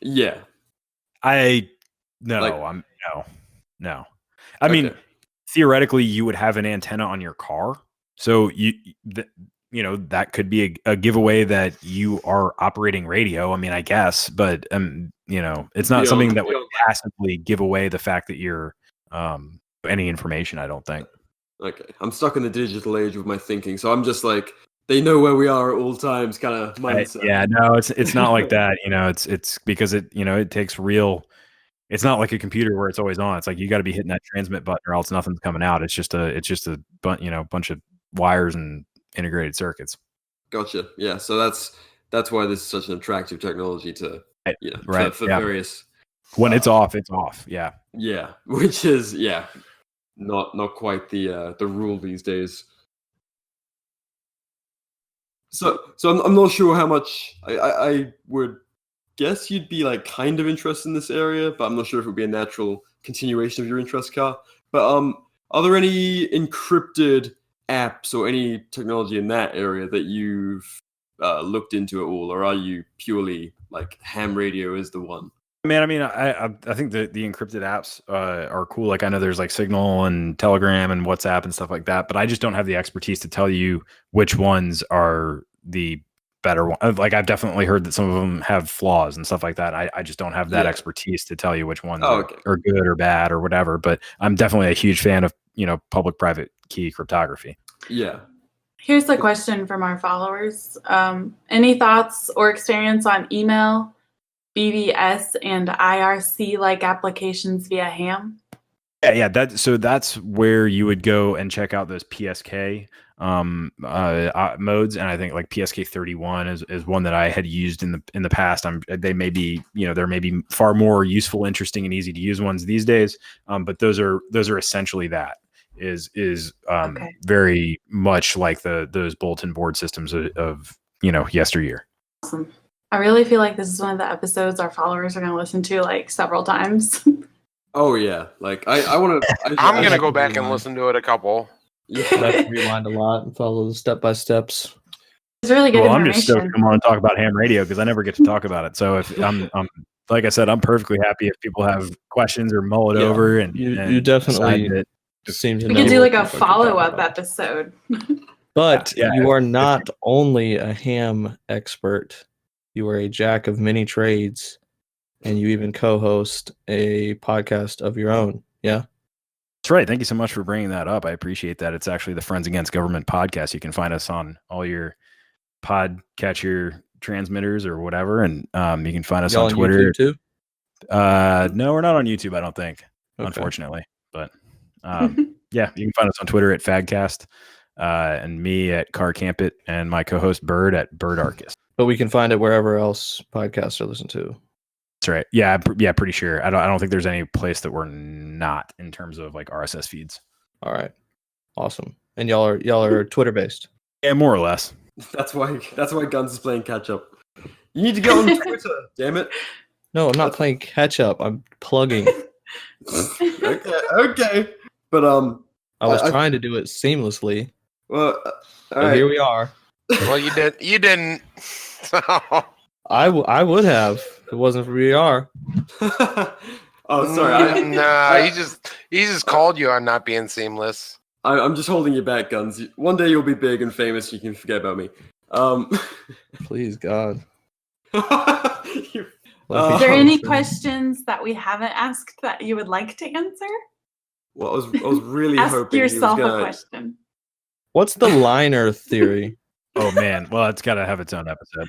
Yeah. No. I mean, theoretically, you would have an antenna on your car, so that could be a giveaway that you are operating radio. I mean, I guess, but it's not something that would passively give away the fact that you're any information. I don't think. Okay, I'm stuck in the digital age with my thinking, so I'm just like, they know where we are at all times, kind of mindset. It's not like that. It's because it takes real. It's not like a computer where it's always on. It's like you got to be hitting that transmit button or else nothing's coming out. It's just a bunch of wires and integrated circuits. Gotcha. Yeah. So that's why this is such an attractive technology to for various. When it's off, it's off. Yeah. Yeah. Which is not quite the rule these days. So I'm not sure how much I would guess you'd be like kind of interested in this area, but I'm not sure if it would be a natural continuation of your interest, Car. But are there any encrypted apps or any technology in that area that you've looked into at all, or are you purely like ham radio is the one? Man, I mean, I think the encrypted apps are cool. Like I know there's like Signal and Telegram and WhatsApp and stuff like that, but I just don't have the expertise to tell you which ones are the better one. Like I've definitely heard that some of them have flaws and stuff like that. I just don't have that expertise to tell you which ones are good or bad or whatever. But I'm definitely a huge fan of public-private key cryptography. Yeah. Here's a question from our followers. Any thoughts or experience on email, BBS, and IRC-like applications via ham? Yeah. That's where you would go and check out those PSK modes, and I think like PSK 31 is one that I had used in the past. They may be there may be far more useful, interesting, and easy to use ones these days. But those are essentially that is very much like those bulletin board systems of yesteryear. Awesome. I really feel like this is one of the episodes our followers are going to listen to like several times. Oh yeah, like I want to. I'm gonna go back and listen to it a couple. Yeah, I have to rewind a lot and follow the step by steps. It's really good. I'm just stoked to come on and talk about ham radio because I never get to talk about it. So if I'm like I said, I'm perfectly happy if people have questions or mull it over and you definitely seem to. We could do like a follow-up episode. But you are not only a ham expert; you are a jack of many trades. And you even co-host a podcast of your own. Yeah. That's right. Thank you so much for bringing that up. I appreciate that. It's actually the Friends Against Government podcast. You can find us on all your podcatcher transmitters or whatever. And you can find us on Twitter. YouTube too? No, we're not on YouTube, I don't think, unfortunately. But yeah, you can find us on Twitter at Fadcast and me at Campit and my co-host Bird at BirdArcus. But we can find it wherever else podcasts are listened to. That's right. Yeah, pretty sure. I don't think there's any place that we're not in terms of like RSS feeds. All right, awesome. And y'all are Twitter based. Yeah, more or less. That's why Guns is playing catch up. You need to get on Twitter. Damn it. No, I'm not playing catch up. I'm plugging. Okay. But I was trying to do it seamlessly. Well, here we are. Well, you didn't. I would have if it wasn't for VR. Oh, sorry. He just called you on not being seamless. I'm just holding you back, Guns. One day you'll be big and famous. You can forget about me. Please, God. Is there any questions that we haven't asked that you would like to answer? Well, I was really Ask hoping yourself he was a gonna... question. What's the liner theory? Oh man, well, it's got to have its own episode.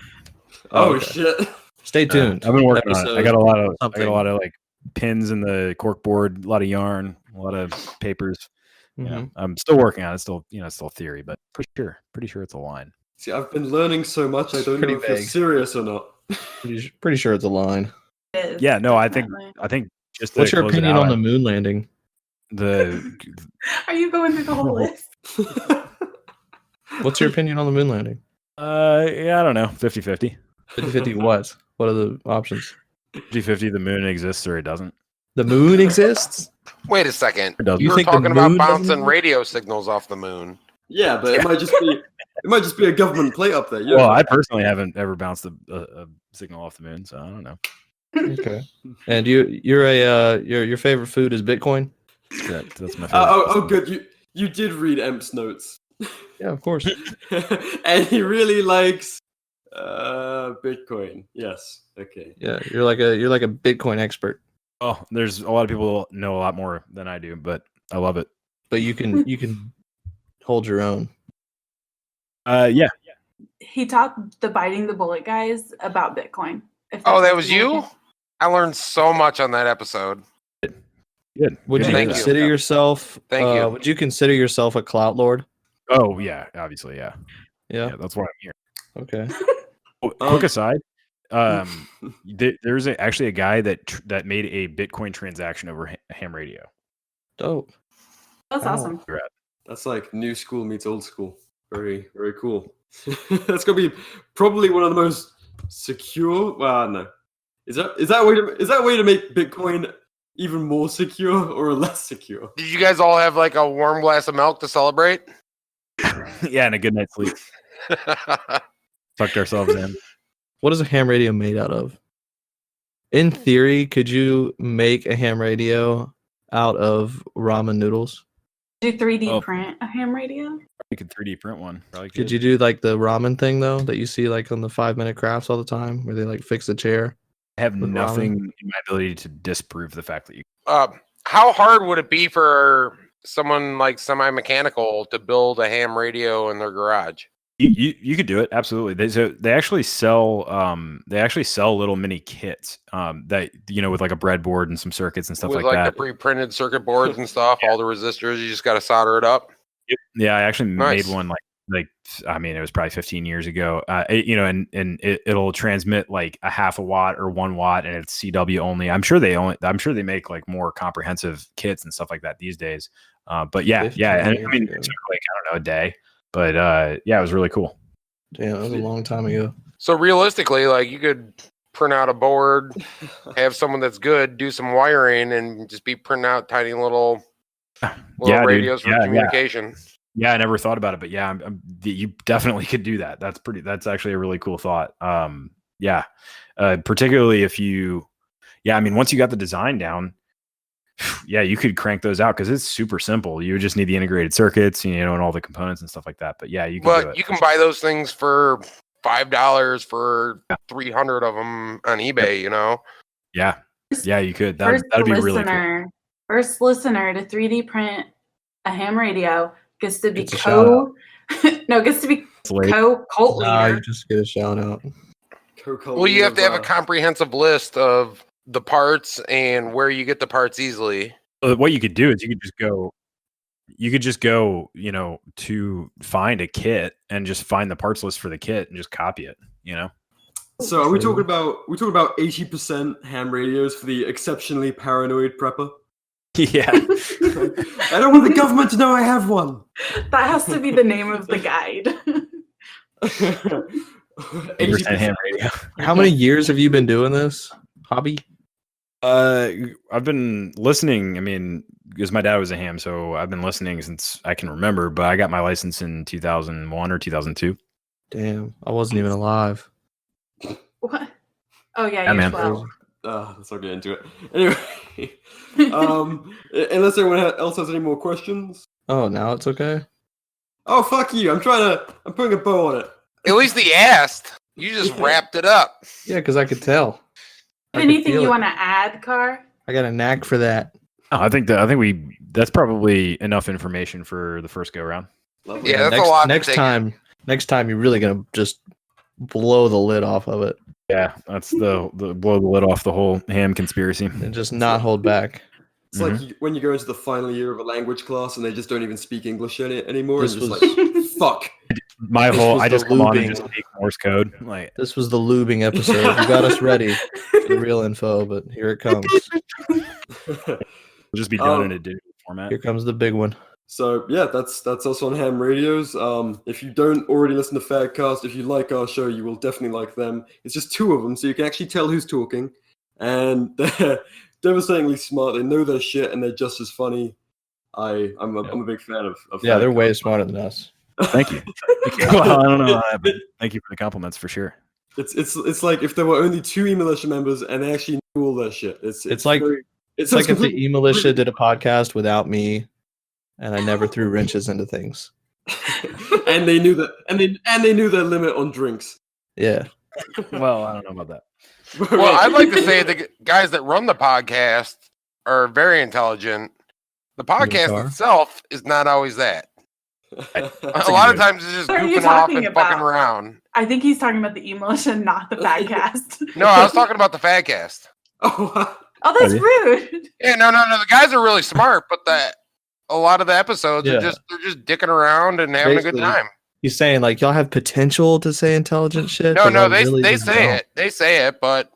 Oh shit! Stay tuned. I've been working on it. I got a lot of like pins in the cork board, a lot of yarn, a lot of papers. Mm-hmm. I'm still working on it. Still theory, but pretty sure it's a line. See, I've been learning so much. I don't know if you're serious or not. Pretty sure it's a line. It is, yeah, no, definitely. I think just. What's your opinion on the moon landing? Are you going through the whole list? What's your opinion on the moon landing? Yeah, I don't know. 50-50. 50-50 what? What are the options? 50-50, the moon exists or it doesn't. The moon exists? Wait a second. It doesn't. You were think the talking about moon doesn't bouncing exist? radio signals off the moon. Yeah, but it might just be a government plate up there. Well, I personally haven't ever bounced a signal off the moon, so I don't know. Okay. And your favorite food is Bitcoin? That's my favorite. Oh, good. You did read Emp's notes. Yeah, of course. And he really likes Bitcoin. Yes. Okay. Yeah, you're like a Bitcoin expert, Oh, there's a lot of people who know a lot more than I do, but I love it. but you can hold your own. Yeah. He taught the biting the bullet guys about Bitcoin. Oh, that was you? I learned so much on that episode. Good. Would Good you to hear Thank that. consider yourself? Thank you. Would you consider yourself a clout lord? Oh, yeah. Obviously, yeah. Yeah. Yeah, that's why I'm here. Okay. Quick aside, there's actually a guy that made a Bitcoin transaction over ham radio. Dope. That's Wow. awesome. That's like new school meets old school. Very, very cool. That's gonna be probably one of the most secure. Well, no. Is that a way to make Bitcoin even more secure or less secure? Did you guys all have like a warm glass of milk to celebrate? Yeah, and a good night's sleep. Tucked ourselves in. What is a ham radio made out of? In theory, could you make a ham radio out of ramen noodles? Do 3D Oh. print a ham radio? You could 3D print one. Probably Could you do like the ramen thing though that you see like on the 5-minute crafts all the time, where they like fix the chair? I have with nothing in my ability to disprove the fact that you. How hard would it be for someone like semi-mechanical to build a ham radio in their garage? You could do it, absolutely. They actually sell little mini kits that with like a breadboard and some circuits and stuff With like like that. the pre-printed circuit boards and stuff, all the resistors, you just got to solder it up. Yeah, I actually Nice. made one like I mean it was probably 15 years ago. And it'll transmit like a half a watt or 1 watt, and it's CW only. I'm sure they make like more comprehensive kits and stuff like that these days. But yeah, 15 and I years mean ago. it took like I don't know a day, but yeah, it was really cool. Damn, that was a long time ago. So realistically, like you could print out a board, have someone that's good do some wiring, and just be printing out tiny little Yeah, dude. radios for Yeah. communication. Yeah, I never thought about it, but yeah, you definitely could do that. That's actually a really cool thought. Yeah, particularly if I mean, once you got the design down, yeah, you could crank those out because it's super simple. You just need the integrated circuits, and all the components and stuff like that. But yeah, you can do But it. you can buy those things for $5 for 300 of them on eBay. Yeah, you could. First That'd be really cool. First listener to 3D print a ham radio gets to be Gets a shout gets to be It's late. cult Nah, you leader. just get a shout out. Well, you have to have a comprehensive list of the parts and where you get the parts easily. What you could do is you could just go, to find a kit and just find the parts list for the kit and just copy it. So are we talking about 80% ham radios for the exceptionally paranoid prepper? Yeah. I don't want the government to know I have one. That has to be the name of the guide. 80% ham radio. How many years have you been doing this hobby? I've been listening. I mean, because my dad was a ham, so I've been listening since I can remember. But I got my license in 2001 or 2002. Damn, I wasn't even alive. What? Oh yeah, Yeah, you're man. 12. Let's not get into it. Anyway, unless anyone else has any more questions. Oh, now it's okay. Oh, fuck you! I'm putting a bow on it. At least he asked. You just wrapped it up. Yeah, because I could tell. I could Anything feel you it. want to add, Car? I got a knack for that. Oh, I think that's probably enough information for the first go round. Lovely. Yeah, that's next, a lot. Next time, you're really gonna just blow the lid off of it Yeah, that's the blow the lid off the whole ham conspiracy. and just not hold back. It's like when you go into the final year of a language class and they just don't even speak English anymore. This and just was- like, fuck. My This whole was I the just come on and lubing. just speak Morse code. Like This was the lubing episode. You got us ready for the real info, but here it comes. it'll just be done in a digital format. format. Here comes the big one. So yeah, that's us on ham radios. If you don't already listen to Fadcast, if you like our show, you will definitely like them. It's just 2 of them, so you can actually tell who's talking, and they're devastatingly smart. They know their shit, and they're just as funny. I'm a big fan of Yeah, they're Fadcast. way smarter than us. Thank you. Well, I don't know, but thank you for the compliments for sure. It's like if there were only 2 eMilitia members and they actually knew all their shit. It's like very, It's like if the completely- eMilitia did a podcast without me, and I never threw wrenches into things. and they knew that, and they knew their limit on drinks. Yeah. Well, I don't know about that. Well, I'd like to say the guys that run the podcast are very intelligent. The podcast car? itself is not always that. That's A lot of times it's just What are you goofing off talking and about? fucking around. I think he's talking about the eMilitia, not the Fadcast. No, I was talking about the Fadcast. Oh, Oh, that's rude. Yeah, no. The guys are really smart, but a lot of the episodes Yeah. they're just dicking around and having a Basically, good time. He's saying like y'all have potential to say intelligent shit. No, but y'all they really they just say don't. it. They say it, but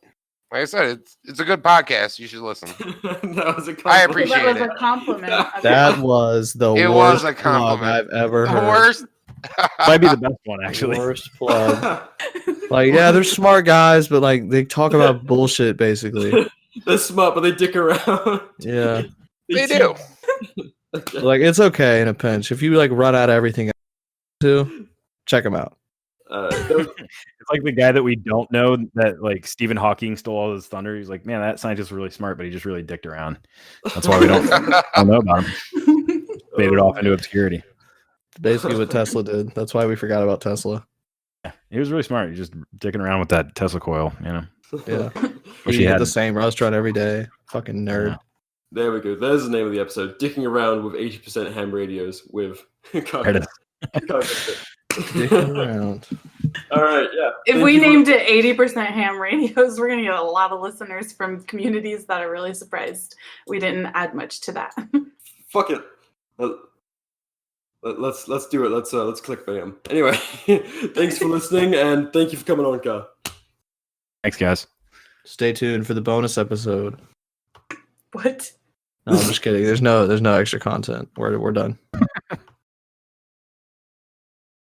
like I said, it's a good podcast. You should listen. that was a compliment. I appreciate That was it. a compliment. That was the It worst was a plug compliment. I've ever The heard. worst. Might be the best one, actually. Worst plug. Like, yeah, they're smart guys, but like they talk about bullshit basically. They're smart, but they dick around. Yeah. They do. Like it's okay in a pinch. If you like run out of everything to check them out. It's like the guy that we don't know that like Stephen Hawking stole all his thunder. He's like, man, that scientist is really smart, but he just really dicked around. That's why we don't know about him. Faded off into obscurity. Basically what Tesla did. That's why we forgot about Tesla. Yeah, he was really smart. He's just dicking around with that Tesla coil, you know. Yeah. Wish He he had had the same restaurant every day. Fucking nerd. Yeah. There we go. There's the name of the episode. Dicking around with 80% ham radios with There it is. Dicking around. All right, yeah. If Thank we you for- named it 80% ham radios, we're going to get a lot of listeners from communities that are really surprised we didn't add much to that. Fuck it. Let's do it. Let's clickbait him. Anyway, thanks for listening and thank you for coming on, Car. Thanks, guys. Stay tuned for the bonus episode. What? No, I'm just kidding. There's no extra content. We're done.